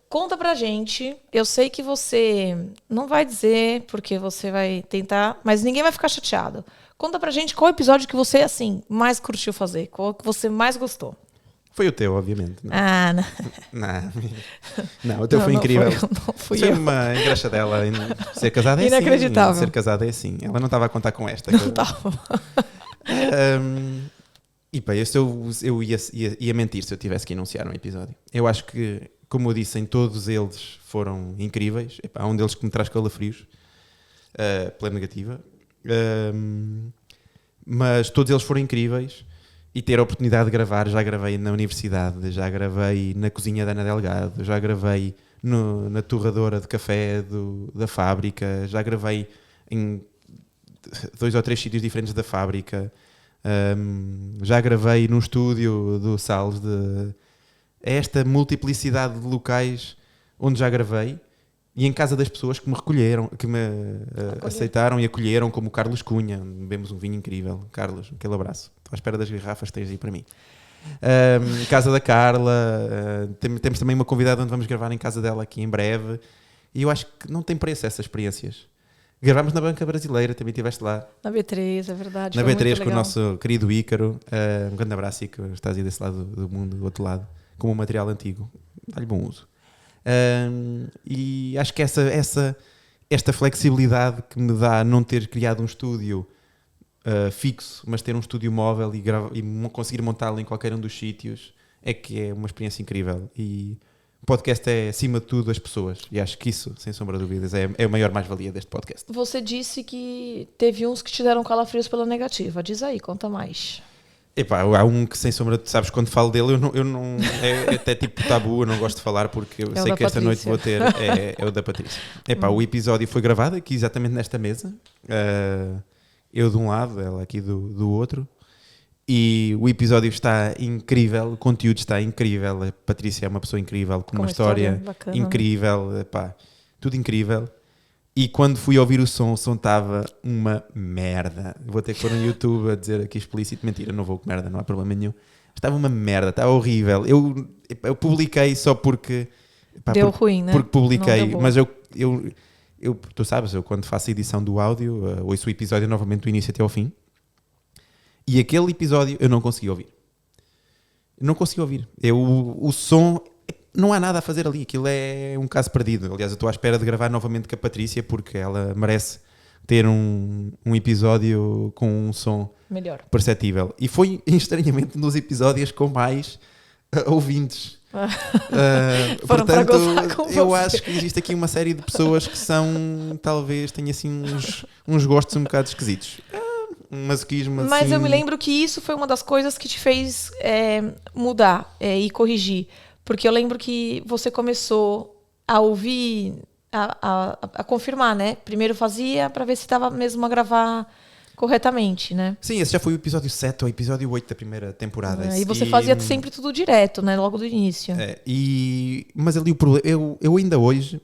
Speaker 2: Conta pra gente, eu sei que você não vai dizer, porque você vai tentar, mas ninguém vai ficar chateado. Conta pra gente qual episódio que você, assim, mais curtiu fazer, qual que você mais gostou.
Speaker 1: Foi o teu, obviamente.
Speaker 2: Não. Ah, não.
Speaker 1: Não, o teu foi incrível.
Speaker 2: Não fui
Speaker 1: foi
Speaker 2: eu.
Speaker 1: Uma engraxadela. Ser casada é
Speaker 2: inacreditável.
Speaker 1: assim. Ser casada é assim. Ela não estava a contar com esta.
Speaker 2: Não estava.
Speaker 1: E pá, eu ia mentir se eu tivesse que enunciar um episódio. Eu acho que, como eu disse, em todos eles foram incríveis. Há um deles que me traz calafrios pela negativa. Mas todos eles foram incríveis. E ter a oportunidade de gravar, já gravei na universidade, já gravei na cozinha da Ana Delgado, já gravei na torradora de café da fábrica, já gravei em 2 ou 3 sítios diferentes da fábrica, já gravei num estúdio do Salles. Esta multiplicidade de locais onde já gravei e em casa das pessoas que me recolheram, que me aceitaram e acolheram, como o Carlos Cunha. Bebemos um vinho incrível. Carlos, aquele abraço. Estou à espera das garrafas que tens aí para mim. Casa da Carla. Temos também uma convidada onde vamos gravar em casa dela aqui em breve. E eu acho que não tem preço essas experiências. Gravámos na Banca Brasileira, também estiveste lá.
Speaker 2: Na B3, é verdade.
Speaker 1: Na B3 com o nosso querido Ícaro. Um grande abraço, Ícaro. Estás aí desse lado do mundo, do outro lado, com um material antigo. Dá-lhe bom uso. E acho que esta flexibilidade que me dá não ter criado um estúdio fixo, mas ter um estúdio móvel e conseguir montá-lo em qualquer um dos sítios, é que é uma experiência incrível. E o podcast é, acima de tudo, as pessoas. E acho que isso, sem sombra de dúvidas, é a maior mais-valia deste podcast.
Speaker 2: Você disse que teve uns que te deram calafrios pela negativa. Diz aí, conta mais.
Speaker 1: Epá, há um que, sem sombra, sabes, quando falo dele, eu não é até tipo tabu, eu não gosto de falar porque eu sei que esta noite vou ter, é o da Patrícia. Epá, o episódio foi gravado aqui exatamente nesta mesa, eu de um lado, ela aqui do outro, e o episódio está incrível, o conteúdo está incrível, a Patrícia é uma pessoa incrível, com uma história
Speaker 2: bacana,
Speaker 1: incrível, epá, tudo incrível. E quando fui ouvir o som estava uma merda. Vou ter que pôr no YouTube a dizer aqui explícito. Mentira, não vou com merda, não há problema nenhum. Estava uma merda, estava horrível. Eu publiquei só porque...
Speaker 2: Deu ruim, né?
Speaker 1: Porque publiquei,
Speaker 2: Não deu
Speaker 1: mas tu sabes, eu quando faço a edição do áudio, ouço o episódio novamente do início até ao fim. E aquele episódio eu não consegui ouvir. Não consegui ouvir. O som... Não há nada a fazer ali, aquilo é um caso perdido. Aliás, eu estou à espera de gravar novamente com a Patrícia porque ela merece ter um episódio com um som
Speaker 2: melhor,
Speaker 1: perceptível. E foi, estranhamente, um dos episódios com mais ouvintes.
Speaker 2: Foram para gozar com
Speaker 1: eu
Speaker 2: você.
Speaker 1: acho que existe aqui uma série de pessoas que são, talvez, têm assim uns gostos um bocado esquisitos. Um masoquismo assim...
Speaker 2: Mas eu me lembro que isso foi uma das coisas que te fez mudar e corrigir. Porque eu lembro que você começou a ouvir, a confirmar, né? Primeiro fazia para ver se estava mesmo a gravar corretamente, né?
Speaker 1: Sim, esse já foi o episódio 7 ou o episódio 8 da primeira temporada.
Speaker 2: E você fazia sempre tudo direto, né? Logo do início.
Speaker 1: Mas ali o problema... Eu ainda hoje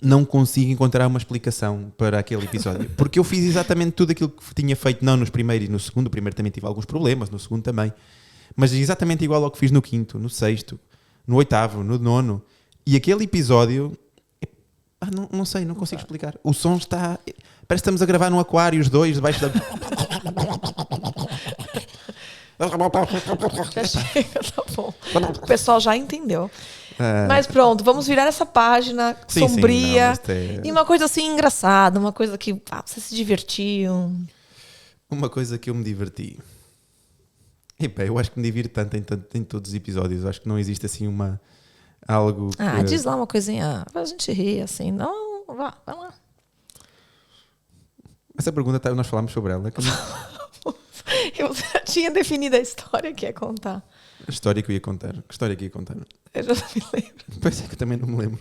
Speaker 1: não consigo encontrar uma explicação para aquele episódio. Porque eu fiz exatamente tudo aquilo que tinha feito, não nos primeiros e no segundo. O primeiro também tive alguns problemas, no segundo também. Mas exatamente igual ao que fiz no quinto, no sexto, no oitavo, no nono. E aquele episódio... não sei, não consigo explicar. O som está... Parece que estamos a gravar num aquário, os dois, debaixo da...
Speaker 2: Já chega, tá bom. O pessoal já entendeu. Mas pronto, vamos virar essa página sombria. E uma coisa assim engraçada, uma coisa que você se divertiu.
Speaker 1: Uma coisa que eu me diverti. Eu acho que me divirto tanto em todos os episódios. Acho que não existe assim algo que...
Speaker 2: diz lá uma coisinha pra gente rir, assim. Não, vai lá.
Speaker 1: Essa pergunta, nós falámos sobre ela.
Speaker 2: Eu já tinha definido a história que ia contar.
Speaker 1: A história que eu ia contar. Que história que ia contar?
Speaker 2: Eu já não me lembro.
Speaker 1: Pois é, que eu também não me lembro.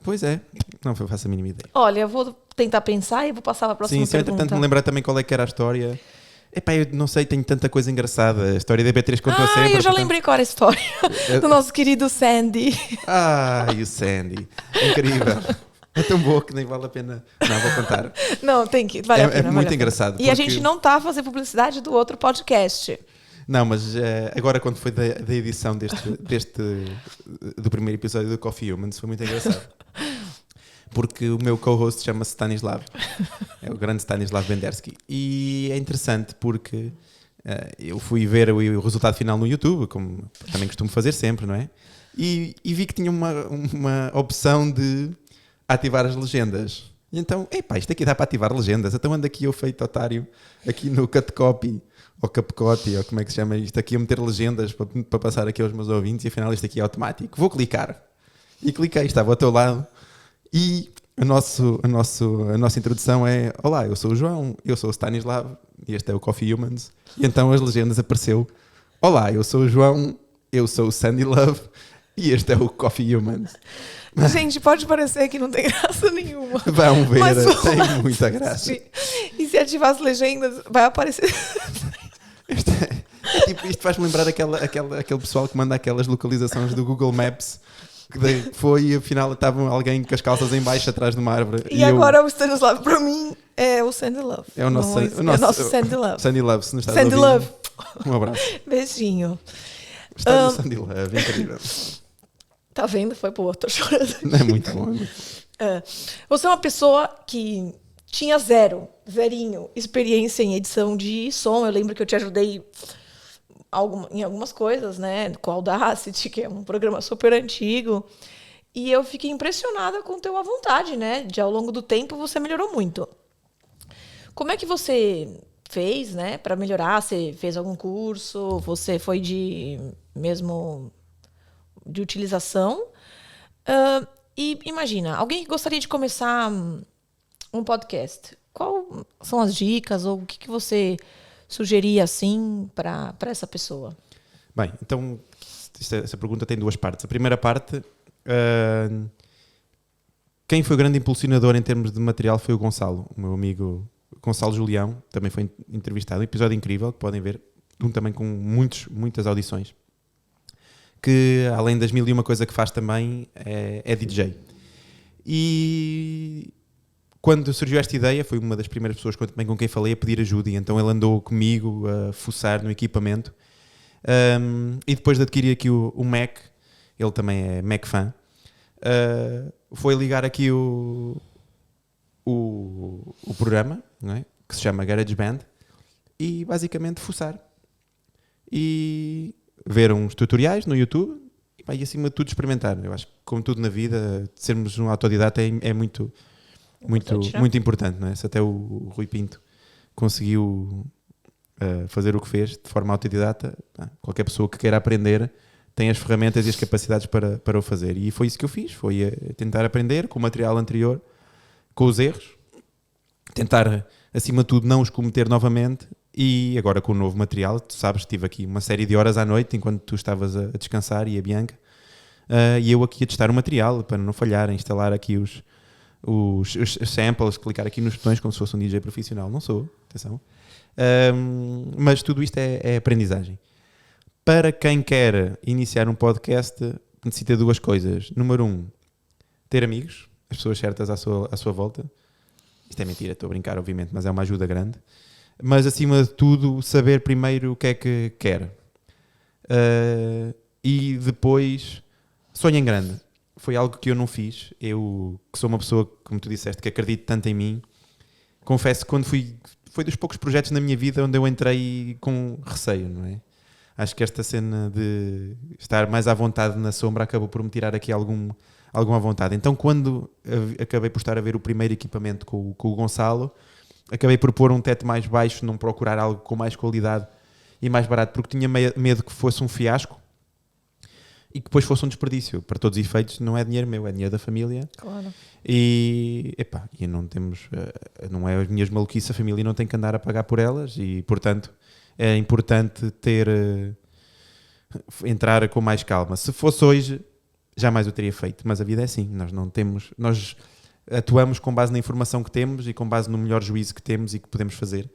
Speaker 1: Pois é. Não faço a mínima ideia.
Speaker 2: Olha, eu vou tentar pensar e vou passar para a próxima pergunta.
Speaker 1: Sim, entretanto me lembrar também qual é que era a história... eu não sei, tenho tanta coisa engraçada. A história da B3 contou sempre.
Speaker 2: Eu já lembrei qual era a história do nosso querido Sandy.
Speaker 1: E o Sandy. Incrível. É tão boa que nem vale a pena. Não, vou contar.
Speaker 2: Não, tem que. Vale a pena.
Speaker 1: É muito engraçado.
Speaker 2: E a gente não está a fazer publicidade do outro podcast.
Speaker 1: Não, mas agora quando foi da edição do primeiro episódio do Coffee Humans, foi muito engraçado. Porque o meu co-host chama-se Stanislav. É o grande Stanislav Bendersky. E é interessante porque eu fui ver o resultado final no YouTube, como também costumo fazer sempre, não é? E vi que tinha uma opção de ativar as legendas. E então, isto aqui dá para ativar legendas. Então ando aqui eu feito otário, aqui no Cut Copy, ou Capcoti, ou como é que se chama isto, aqui a meter legendas para passar aqui aos meus ouvintes, e afinal isto aqui é automático. Vou clicar. E cliquei, estava ao teu lado. E a nossa introdução é: olá, eu sou o João, eu sou o Stanislav e este é o Coffee Humans. E então as legendas apareceu: olá, eu sou o João, eu sou o Sandy Love e este é o Coffee Humans.
Speaker 2: Gente, pode parecer que não tem graça nenhuma.
Speaker 1: Vão ver, tem muita graça.
Speaker 2: E se ativar as legendas, vai aparecer.
Speaker 1: Isto faz-me lembrar aquele pessoal que manda aquelas localizações do Google Maps. Que foi e afinal estava alguém com as calças em baixo atrás de uma árvore.
Speaker 2: E agora o Stanislav, para mim, é o Sandy Love.
Speaker 1: É o nosso
Speaker 2: Sandy Love.
Speaker 1: Sandy Love, se não estás
Speaker 2: Sandy
Speaker 1: a ouvir,
Speaker 2: Love.
Speaker 1: Um abraço.
Speaker 2: Beijinho.
Speaker 1: Está no Sandy Love, incrível.
Speaker 2: Tá vendo? Foi pro outro chorando.
Speaker 1: É muito bom.
Speaker 2: Você é uma pessoa que tinha zerinho, experiência em edição de som. Eu lembro que eu te ajudei em algumas coisas, né? Com o Audacity, que é um programa super antigo. E eu fiquei impressionada com o teu à vontade, né? Ao longo do tempo você melhorou muito. Como é que você fez, né? Para melhorar? Você fez algum curso? Você foi de utilização? E imagina, alguém que gostaria de começar um podcast. Quais são as dicas ou o que você sugeria assim para essa pessoa?
Speaker 1: Bem, então essa pergunta tem duas partes. A primeira parte, quem foi o grande impulsionador em termos de material foi o Gonçalo, o meu amigo Gonçalo Julião, também foi entrevistado, um episódio incrível que podem ver, também com muitas audições, que além das 1001 coisa que faz também é DJ. E quando surgiu esta ideia, foi uma das primeiras pessoas também com quem falei a pedir ajuda, e então ele andou comigo a fuçar no equipamento. E depois de adquirir aqui o Mac, ele também é Mac fã, foi ligar aqui o programa, não é? Que se chama GarageBand, e basicamente fuçar e ver uns tutoriais no YouTube e acima de tudo experimentar. Eu acho que, como tudo na vida, sermos um autodidata é muito importante, não é? Se até o Rui Pinto conseguiu fazer o que fez de forma autodidata, qualquer pessoa que queira aprender tem as ferramentas e as capacidades para o fazer. E foi isso que eu fiz, foi tentar aprender com o material anterior, com os erros, tentar, acima de tudo, não os cometer novamente. E agora com o novo material, tu sabes, tive aqui uma série de horas à noite enquanto tu estavas a descansar, e a Bianca, e eu aqui a testar o material para não falhar, a instalar aqui os samples, clicar aqui nos botões como se fosse um DJ profissional. Não sou, atenção. Mas tudo isto é aprendizagem. Para quem quer iniciar um podcast, necessita de duas coisas. Número 1, ter amigos, as pessoas certas à sua volta. Isto é mentira, estou a brincar, obviamente, mas é uma ajuda grande. Mas, acima de tudo, saber primeiro o que é que quer. E depois, sonho em grande. Foi algo que eu não fiz. Eu, que sou uma pessoa, como tu disseste, que acredito tanto em mim, confesso que quando foi dos poucos projetos na minha vida onde eu entrei com receio, não é? Acho que esta cena de estar mais à vontade na sombra acabou por me tirar aqui alguma vontade. Então, quando acabei por estar a ver o primeiro equipamento com o Gonçalo, acabei por pôr um teto mais baixo, não procurar algo com mais qualidade e mais barato, porque tinha medo que fosse um fiasco e que depois fosse um desperdício. Para todos os efeitos, não é dinheiro meu, é dinheiro da família.
Speaker 2: Claro.
Speaker 1: E não temos, não é as minhas maluquices, a família não tem que andar a pagar por elas, e portanto é importante entrar com mais calma. Se fosse hoje, jamais o teria feito, mas a vida é assim, nós atuamos com base na informação que temos e com base no melhor juízo que temos e que podemos fazer,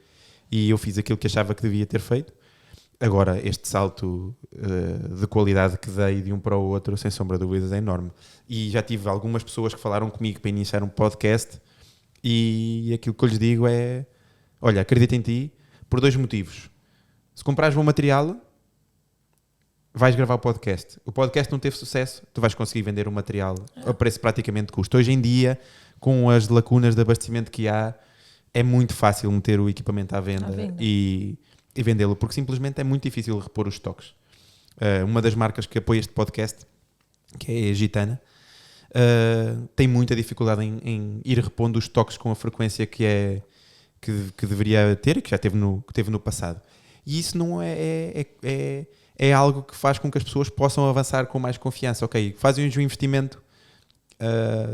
Speaker 1: e eu fiz aquilo que achava que devia ter feito. Agora, este salto de qualidade que dei de um para o outro, sem sombra de dúvidas, é enorme. E já tive algumas pessoas que falaram comigo para iniciar um podcast, e aquilo que eu lhes digo é: olha, acredita em ti por 2 motivos. Se comprares bom material, vais gravar o podcast. O podcast não teve sucesso, tu vais conseguir vender o material a preço praticamente de custo. Hoje em dia, com as lacunas de abastecimento que há, é muito fácil meter o equipamento à venda. E vendê-lo, porque simplesmente é muito difícil repor os estoques. Uma das marcas que apoia este podcast, que é a Gitana, tem muita dificuldade em ir repondo os estoques com a frequência que deveria ter e que já teve no passado. E isso não é algo que faz com que as pessoas possam avançar com mais confiança. Ok, fazem um investimento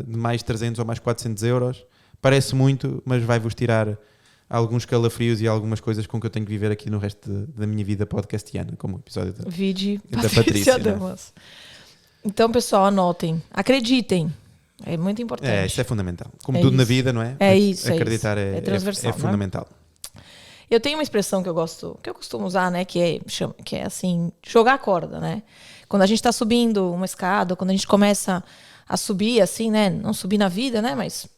Speaker 1: de mais 300 ou mais 400 euros, parece muito, mas vai-vos tirar alguns calafrios e algumas coisas com que eu tenho que viver aqui no resto da minha vida podcastiana, como o episódio da Patrícia.
Speaker 2: Damas. Então, pessoal, anotem. Acreditem. É muito importante.
Speaker 1: Isso é fundamental. Como tudo na vida, não é?
Speaker 2: É isso.
Speaker 1: Acreditar
Speaker 2: é transversal,
Speaker 1: é fundamental.
Speaker 2: Eu tenho uma expressão que eu costumo usar, né? Que é assim, jogar a corda, né? Quando a gente está subindo uma escada, quando a gente começa a subir, assim, né? Não subir na vida, né? Mas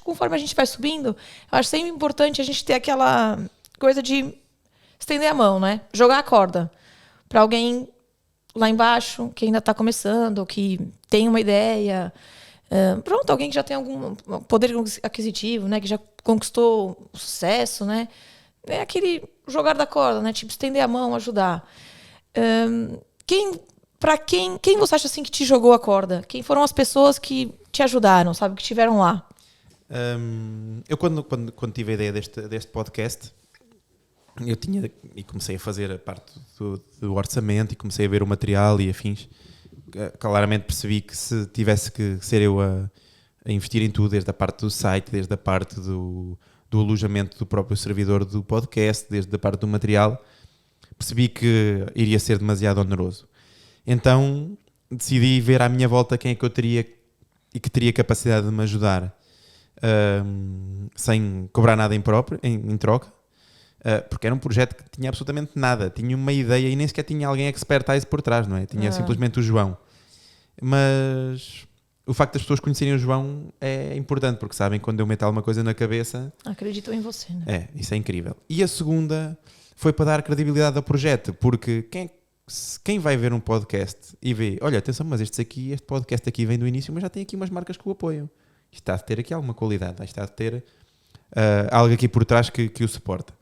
Speaker 2: conforme a gente vai subindo, eu acho sempre importante a gente ter aquela coisa de estender a mão, né? Jogar a corda para alguém lá embaixo, que ainda está começando, que tem uma ideia. Pronto, alguém que já tem algum poder aquisitivo, né? Que já conquistou o sucesso, né? É aquele jogar da corda, né? Tipo, estender a mão, ajudar. Quem você acha assim que te jogou a corda? Quem foram as pessoas que te ajudaram, sabe? Que estiveram lá?
Speaker 1: Eu quando tive a ideia deste podcast, eu tinha e comecei a fazer a parte do orçamento e comecei a ver o material e afins. Claramente percebi que se tivesse que ser eu a investir em tudo, desde a parte do site, desde a parte do alojamento do próprio servidor do podcast, desde a parte do material, percebi que iria ser demasiado oneroso. Então decidi ver à minha volta quem é que eu teria e que teria capacidade de me ajudar, sem cobrar nada em troca, porque era um projeto que tinha absolutamente nada, tinha uma ideia e nem sequer tinha alguém expertise por trás, não é? Tinha simplesmente o João. Mas o facto das pessoas conhecerem o João é importante, porque sabem que quando eu meto alguma coisa na cabeça...
Speaker 2: Acreditam em você, né?
Speaker 1: Isso é incrível. E a segunda foi para dar credibilidade ao projeto, porque quem vai ver um podcast e vê, olha, atenção, mas este podcast aqui vem do início, mas já tem aqui umas marcas que o apoiam. Isto está a ter aqui alguma qualidade, está a ter algo aqui por trás que o suporta.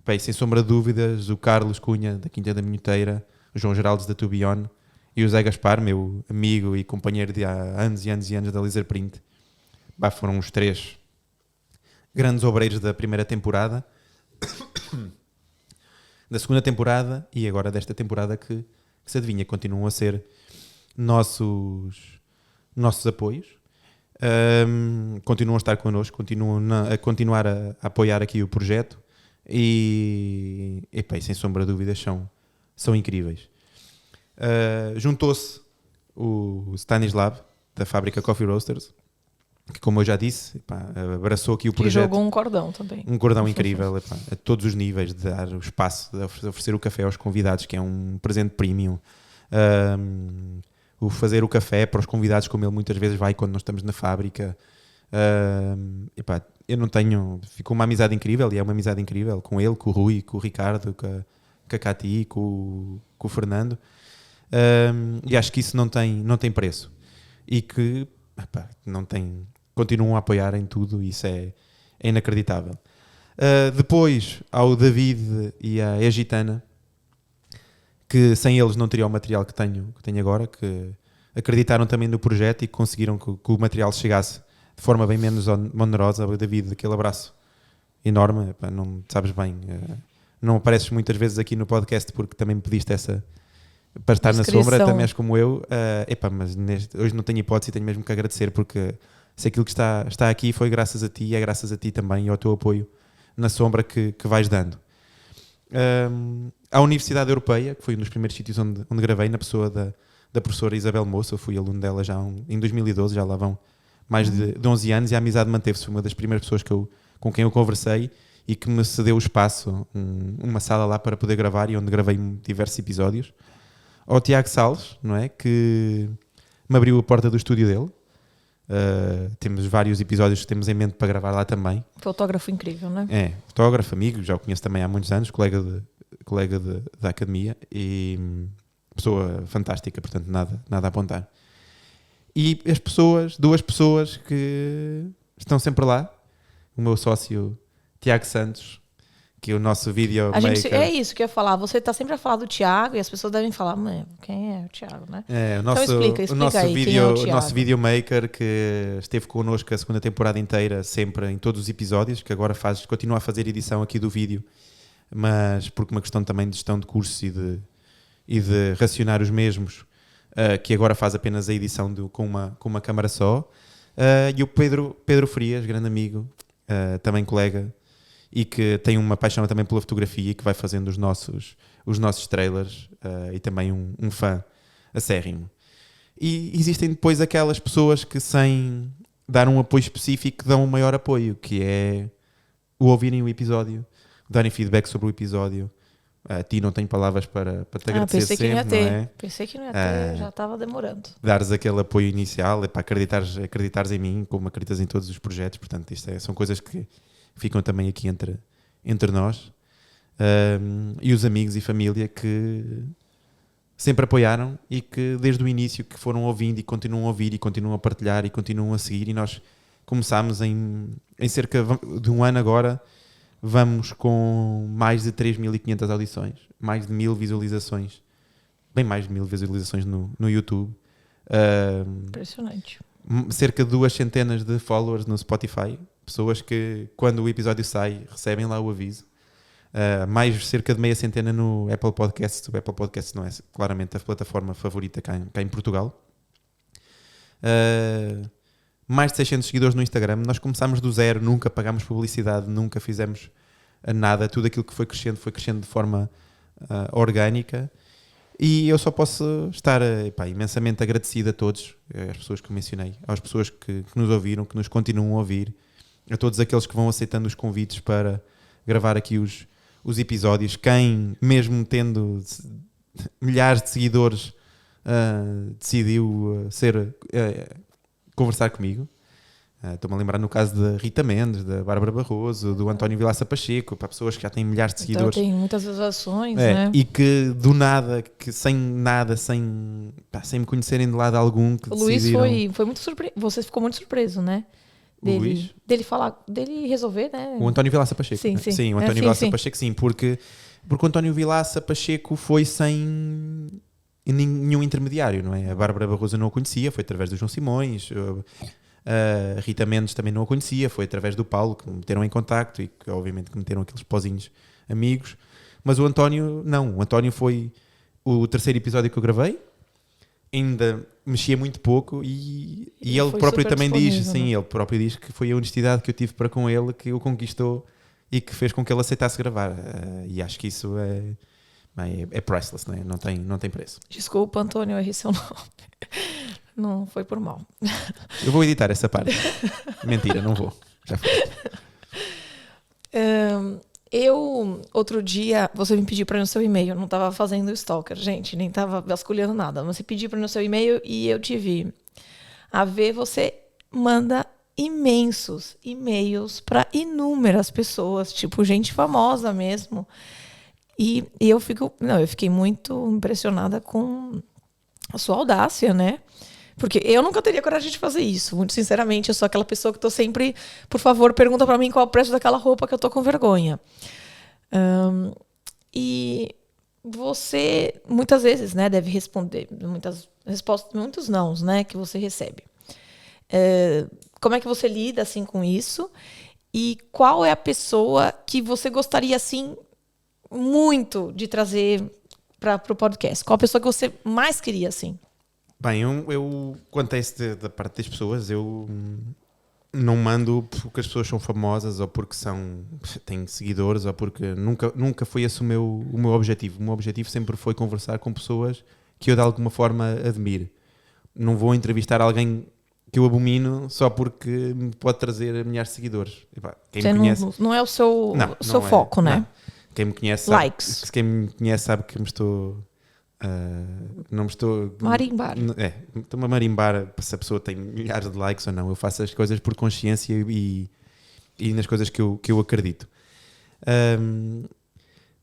Speaker 1: Bem, sem sombra de dúvidas, o Carlos Cunha, da Quinta da Minhoteira, o João Geraldes, da Tubion, e o Zé Gaspar, meu amigo e companheiro de há anos e anos e anos da Laser Print. Foram os 3 grandes obreiros da primeira temporada, da segunda temporada e agora desta temporada que se adivinha. Continuam a ser nossos apoios. Continuam a estar connosco, a continuar a apoiar aqui o projeto e sem sombra de dúvidas são incríveis. Juntou-se o Stanislav da fábrica Coffee Roasters, que, como eu já disse, abraçou aqui o projeto.
Speaker 2: E jogou um cordão também.
Speaker 1: Um cordão incrível, a todos os níveis, de dar o espaço, de oferecer o café aos convidados, que é um presente premium. O fazer o café para os convidados, como ele muitas vezes vai quando nós estamos na fábrica. Eu não tenho... Ficou uma amizade incrível, e é uma amizade incrível, com ele, com o Rui, com o Ricardo, com a Cati, com o Fernando. E acho que isso não tem preço. E que continuam a apoiar em tudo, e isso é inacreditável. Depois, ao David e à Gitana, que sem eles não teria o material que tenho agora, que acreditaram também no projeto e que conseguiram que o material chegasse de forma bem menos onerosa. David, aquele abraço enorme. Não sabes bem, não apareces muitas vezes aqui no podcast porque também me pediste essa para estar na sombra, também és como eu. Mas hoje não tenho hipótese e tenho mesmo que agradecer, porque se aquilo que está aqui foi graças a ti, e é graças a ti também e ao teu apoio na sombra que vais dando. À Universidade Europeia, que foi um dos primeiros sítios onde gravei, na pessoa da professora Isabel Moça. Eu fui aluno dela já em 2012, já lá vão mais de 11 anos, e a amizade manteve-se. Foi uma das primeiras pessoas com quem eu conversei e que me cedeu o espaço, uma sala lá para poder gravar, e onde gravei diversos episódios. Ao Tiago Salles, não é? Que me abriu a porta do estúdio dele. Temos vários episódios que temos em mente para gravar lá também.
Speaker 2: Fotógrafo incrível, não é?
Speaker 1: É, fotógrafo, amigo, já o conheço também há muitos anos, colega da academia, e pessoa fantástica, portanto nada a apontar. E duas pessoas que estão sempre lá, o meu sócio Tiago Santos, que é o nosso videomaker.
Speaker 2: É isso que eu ia falar. Você está sempre a falar do Tiago e as pessoas devem falar, quem é o Tiago, né?
Speaker 1: Então explica aí, quem é o nosso videomaker, que esteve connosco a segunda temporada inteira, sempre em todos os episódios, que agora continua a fazer edição aqui do vídeo, mas porque uma questão também de gestão de cursos e de racionar os mesmos, que agora faz apenas a edição com uma câmara só. E o Pedro Frias, grande amigo, também colega, e que tem uma paixão também pela fotografia e que vai fazendo os nossos trailers, e também um fã acérrimo. E existem depois aquelas pessoas que, sem dar um apoio específico, dão um maior apoio, que é o ouvirem o episódio, darem feedback sobre o episódio. A ti não tenho palavras para te agradecer sempre, não é?
Speaker 2: Pensei que não ia ter, já estava demorando.
Speaker 1: Dares aquele apoio inicial, para acreditares em mim, como acreditas em todos os projetos. Portanto, são coisas que ficam também aqui entre nós, e os amigos e família que sempre apoiaram e que desde o início que foram ouvindo e continuam a ouvir e continuam a partilhar e continuam a seguir. E nós começámos em cerca de um ano agora, vamos com mais de 3.500 audições, mais de 1.000 visualizações, bem mais de 1.000 visualizações no YouTube.
Speaker 2: Impressionante.
Speaker 1: Cerca de 200 de followers no Spotify, pessoas que, quando o episódio sai, recebem lá o aviso. Mais cerca de 600 no Apple Podcasts. O Apple Podcasts não é claramente a plataforma favorita cá em Portugal. Mais de 600 seguidores no Instagram. Nós começámos do zero, nunca pagámos publicidade, nunca fizemos nada. Tudo aquilo que foi crescendo de forma orgânica. E eu só posso estar imensamente agradecido a todos, às pessoas que eu mencionei, às pessoas que nos ouviram, que nos continuam a ouvir, a todos aqueles que vão aceitando os convites para gravar aqui os episódios. Quem, mesmo tendo milhares de seguidores, decidiu conversar comigo. Estou-me a lembrar no caso da Rita Mendes, da Bárbara Barroso, do António Vilaça Pacheco, para pessoas que já têm milhares de seguidores.
Speaker 2: Então tem muitas visualizações, né?
Speaker 1: E que do nada, que sem nada, sem me conhecerem de lado algum, que
Speaker 2: O Luiz
Speaker 1: decidiram...
Speaker 2: foi muito surpreso. Você ficou muito surpreso, né?
Speaker 1: O Luiz?
Speaker 2: Dele resolver, né?
Speaker 1: O António Vilaça Pacheco.
Speaker 2: Sim, sim.
Speaker 1: Sim, o António Vilaça Pacheco, sim, porque o António Vilaça Pacheco foi sem nenhum intermediário, não é? A Bárbara Barroso não o conhecia, foi através do João Simões. A Rita Mendes também não a conhecia, foi através do Paulo que me meteram em contacto e que obviamente que meteram aqueles pozinhos amigos. Mas o António, não. O António foi o terceiro episódio que eu gravei. Ainda mexia muito pouco e ele próprio também diz, sim, ele próprio diz que foi a honestidade que eu tive para com ele que o conquistou e que fez com que ele aceitasse gravar. E acho que isso é priceless, né? Não tem preço.
Speaker 2: Desculpa, Antônio, eu errei seu nome. Não foi por mal.
Speaker 1: Eu vou editar essa parte. Mentira, não vou. Já foi.
Speaker 2: Outro dia, você me pediu para ir no seu e-mail. Eu não estava fazendo stalker, gente, nem estava vasculhando nada. Você pediu para ir no seu e-mail e eu te vi. A ver, você manda imensos e-mails para inúmeras pessoas, tipo gente famosa mesmo. E eu fiquei muito impressionada com a sua audácia, né? Porque eu nunca teria coragem de fazer isso. Muito sinceramente, eu sou aquela pessoa que tô sempre... Por favor, pergunta pra mim qual é o preço daquela roupa que eu tô com vergonha. E você, muitas vezes, né, deve responder muitas respostas, muitos nãos, né, que você recebe. Como é que você lida, assim, com isso? E qual é a pessoa que você gostaria, assim, muito de trazer para o podcast? Qual a pessoa que você mais queria, assim?
Speaker 1: Bem, eu quanto a isso da parte das pessoas, eu não mando porque as pessoas são famosas ou porque têm seguidores ou porque nunca foi esse o meu objetivo. O meu objetivo sempre foi conversar com pessoas que eu de alguma forma admiro. Não vou entrevistar alguém que eu abomino só porque me pode trazer milhares de seguidores. Quem me conhece...
Speaker 2: não é o seu foco, né?
Speaker 1: Não. Quem me conhece sabe que me estou... não me estou...
Speaker 2: Marimbar.
Speaker 1: Estou-me a marimbar se a pessoa tem milhares de likes ou não. Eu faço as coisas por consciência e nas coisas que eu acredito.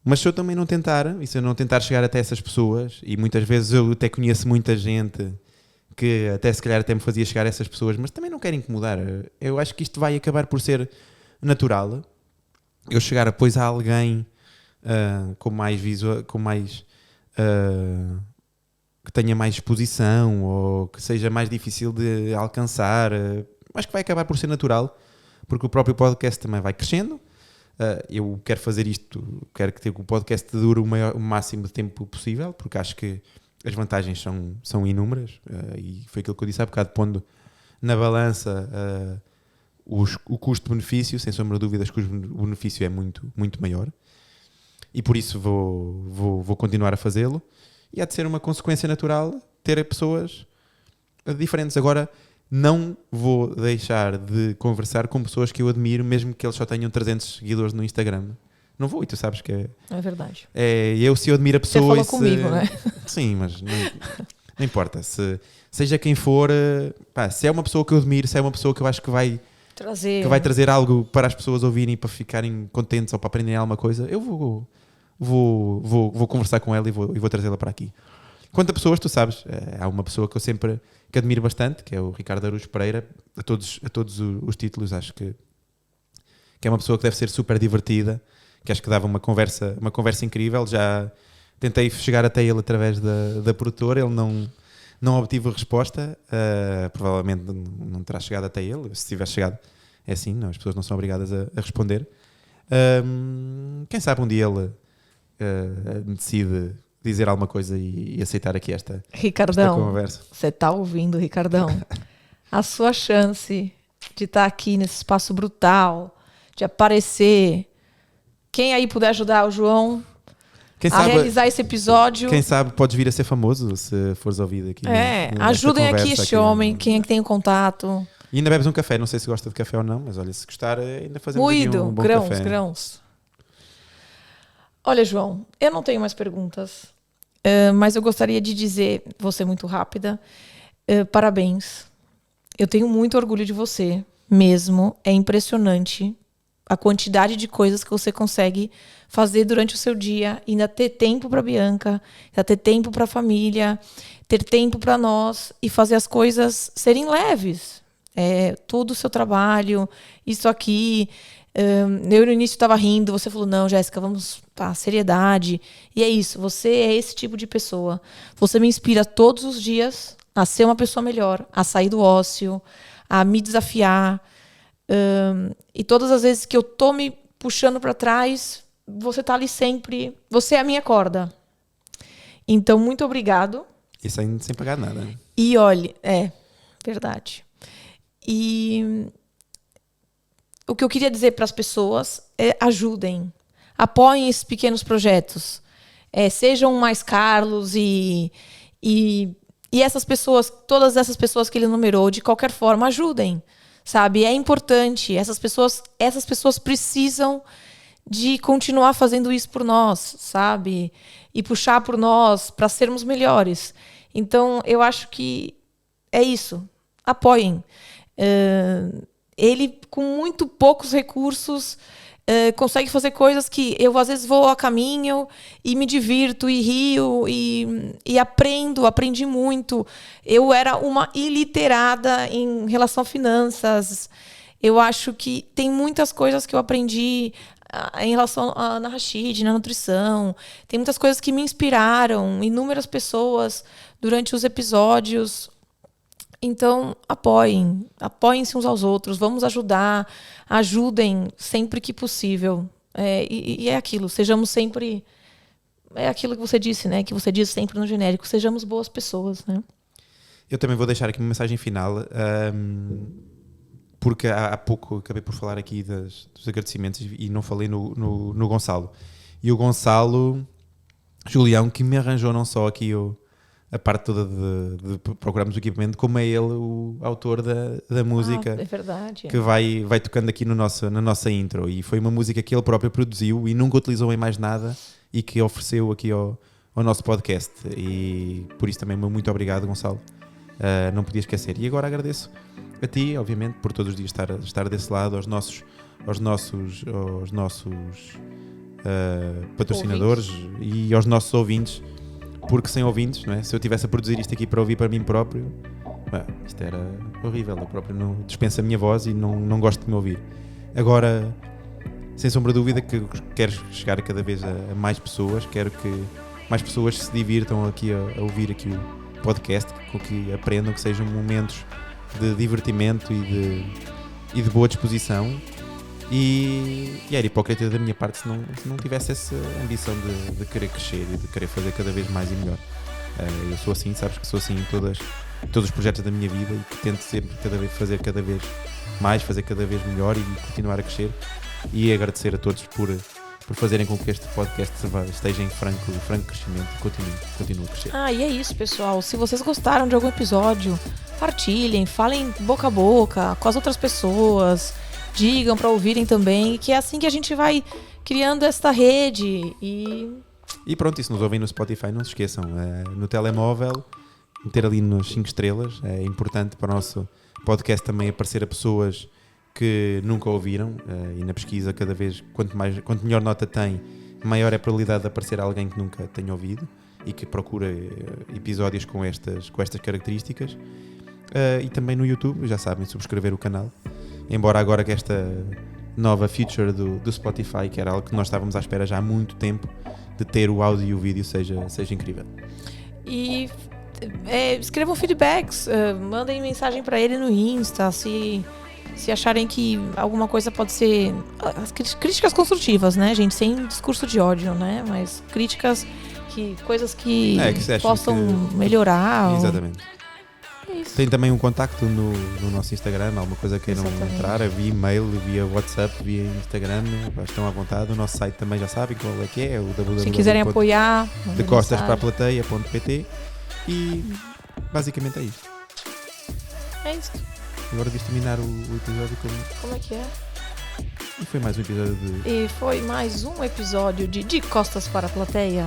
Speaker 1: Mas se eu também não tentar, e se eu não tentar chegar até essas pessoas, e muitas vezes eu até conheço muita gente que até se calhar até me fazia chegar a essas pessoas, mas também não quero incomodar. Eu acho que isto vai acabar por ser natural. Eu chegar depois a alguém com mais visual, que tenha mais exposição ou que seja mais difícil de alcançar, acho que vai acabar por ser natural, porque o próprio podcast também vai crescendo. Eu quero fazer isto, quero que o podcast dure o máximo de tempo possível, porque acho que as vantagens são inúmeras, e foi aquilo que eu disse há bocado, pondo na balança o custo-benefício, sem sombra de dúvidas que o benefício é muito, muito maior. E por isso vou continuar a fazê-lo. E há de ser uma consequência natural ter pessoas diferentes. Agora, não vou deixar de conversar com pessoas que eu admiro, mesmo que eles só tenham 300 seguidores no Instagram. Não vou, e tu sabes que
Speaker 2: é verdade.
Speaker 1: Se eu admiro a pessoa...
Speaker 2: Você falou comigo, né?
Speaker 1: Sim, mas não importa. Seja quem for, se é uma pessoa que eu admiro, se é uma pessoa que eu acho que vai trazer algo para as pessoas ouvirem, para ficarem contentes ou para aprenderem alguma coisa, eu vou conversar com ela e vou trazê-la para aqui. Quanto a pessoas, tu sabes, há uma pessoa que eu sempre admiro bastante, que é o Ricardo Araújo Pereira, a todos os títulos. Acho que é uma pessoa que deve ser super divertida, que acho que dava uma conversa incrível. Já tentei chegar até ele através da produtora, ele não obtive resposta, provavelmente não terá chegado até ele. Se tivesse chegado, é assim, não, as pessoas não são obrigadas a responder. Quem sabe um dia ele decide dizer alguma coisa e aceitar aqui esta conversa.
Speaker 2: Você está ouvindo, Ricardão? A sua chance de estar aqui nesse espaço brutal, de aparecer. Quem aí puder ajudar o João a realizar esse episódio.
Speaker 1: Quem sabe podes vir a ser famoso se fores ouvido aqui.
Speaker 2: Ajudem aqui este homem, quem é que tem o contato.
Speaker 1: E ainda bebes um café, não sei se gosta de café ou não, mas olha, se gostar, ainda fazemos aqui um bom café.
Speaker 2: Grãos. Olha, João, eu não tenho mais perguntas, mas eu gostaria de dizer, vou ser muito rápida, parabéns. eu tenho muito orgulho de você, mesmo. É impressionante a quantidade de coisas que você consegue fazer durante o seu dia, ainda ter tempo para Bianca, ainda ter tempo para a família, ter tempo para nós e fazer as coisas serem leves. Todo o seu trabalho, isso aqui. Eu no início estava rindo, você falou, não, Jéssica, vamos para seriedade. E é isso, você é esse tipo de pessoa. Você me inspira todos os dias a ser uma pessoa melhor, a sair do ócio, a me desafiar. E todas as vezes que eu tô me puxando para trás, você tá ali sempre. Você é a minha corda. Então, muito obrigado.
Speaker 1: E sem pagar nada.
Speaker 2: E olhe, verdade. E o que eu queria dizer para as pessoas é ajudem. Apoiem esses pequenos projetos. Sejam mais Carlos e essas pessoas, todas essas pessoas que ele numerou, de qualquer forma, ajudem. Sabe? É importante. Essas pessoas precisam de continuar fazendo isso por nós, sabe? E puxar por nós para sermos melhores. Então, eu acho que é isso. Apoiem. Ele, com muito poucos recursos, consegue fazer coisas que eu, às vezes, vou a caminho e me divirto e rio e aprendi muito. Eu era uma iliterada em relação a finanças. Eu acho que tem muitas coisas que eu aprendi em relação na Rashid, na nutrição. Tem muitas coisas que me inspiraram, inúmeras pessoas durante os episódios. Então, apoiem-se uns aos outros, vamos ajudem sempre que possível. E é aquilo, sejamos sempre... É aquilo que você disse, né? Que você diz sempre no genérico, sejamos boas pessoas, né?
Speaker 1: Eu também vou deixar aqui uma mensagem final, porque há pouco acabei por falar aqui dos agradecimentos e não falei no Gonçalo. E o Gonçalo Julião, que me arranjou não só aqui a parte toda de procurarmos o equipamento, como é ele o autor da música
Speaker 2: é verdade,
Speaker 1: que vai tocando aqui na nossa intro. E foi uma música que ele próprio produziu e nunca utilizou em mais nada e que ofereceu aqui ao nosso podcast. E por isso também muito obrigado, Gonçalo. Não podia esquecer. E agora agradeço a ti, obviamente, por todos os dias estar desse lado, aos nossos patrocinadores e aos nossos ouvintes. Porque sem ouvintes, não é? Se eu estivesse a produzir isto aqui para ouvir para mim próprio, isto era horrível. Eu próprio não dispenso a minha voz e não gosto de me ouvir. Agora, sem sombra de dúvida, que quero chegar cada vez a mais pessoas. Quero que mais pessoas se divirtam aqui a ouvir aqui o podcast, que aprendam, que sejam momentos de divertimento e de boa disposição. E era hipócrita da minha parte se não tivesse essa ambição de querer crescer e de querer fazer cada vez mais e melhor. Eu sou assim, sabes que sou assim em todos os projetos da minha vida e que tento sempre fazer cada vez mais, fazer cada vez melhor e continuar a crescer. E agradecer a todos por fazerem com que este podcast esteja em franco crescimento e continue a crescer.
Speaker 2: E é isso, pessoal. Se vocês gostaram de algum episódio, partilhem, falem boca a boca com as outras pessoas. Digam para ouvirem também, que é assim que a gente vai criando esta rede.
Speaker 1: E pronto, e se nos ouvem no Spotify, não se esqueçam, no telemóvel, meter ali nas 5 estrelas. É importante para o nosso podcast também aparecer a pessoas que nunca ouviram, e na pesquisa cada vez, quanto melhor nota tem, maior é a probabilidade de aparecer alguém que nunca tenha ouvido e que procura episódios com estas características. E também no YouTube, já sabem, subscrever o canal. Embora agora que esta nova feature do Spotify, que era algo que nós estávamos à espera já há muito tempo, de ter o áudio e o vídeo seja incrível.
Speaker 2: E escrevam feedbacks, mandem mensagem para ele no Insta, se acharem que alguma coisa pode ser... Críticas construtivas, né, gente? Sem discurso de ódio, né? Mas críticas, coisas que possam melhorar.
Speaker 1: Exatamente. Tem também um contacto no nosso Instagram, alguma coisa que queiram entrar, via e-mail, via WhatsApp, via Instagram, estão à vontade. O nosso site também já sabem qual é que é, o www.
Speaker 2: Se quiserem apoiar,
Speaker 1: decostasParaPlateia.pt. E basicamente é isto.
Speaker 2: É isto.
Speaker 1: Agora deves terminar o episódio
Speaker 2: como é que é?
Speaker 1: E foi mais um episódio
Speaker 2: de Costas para a Plateia.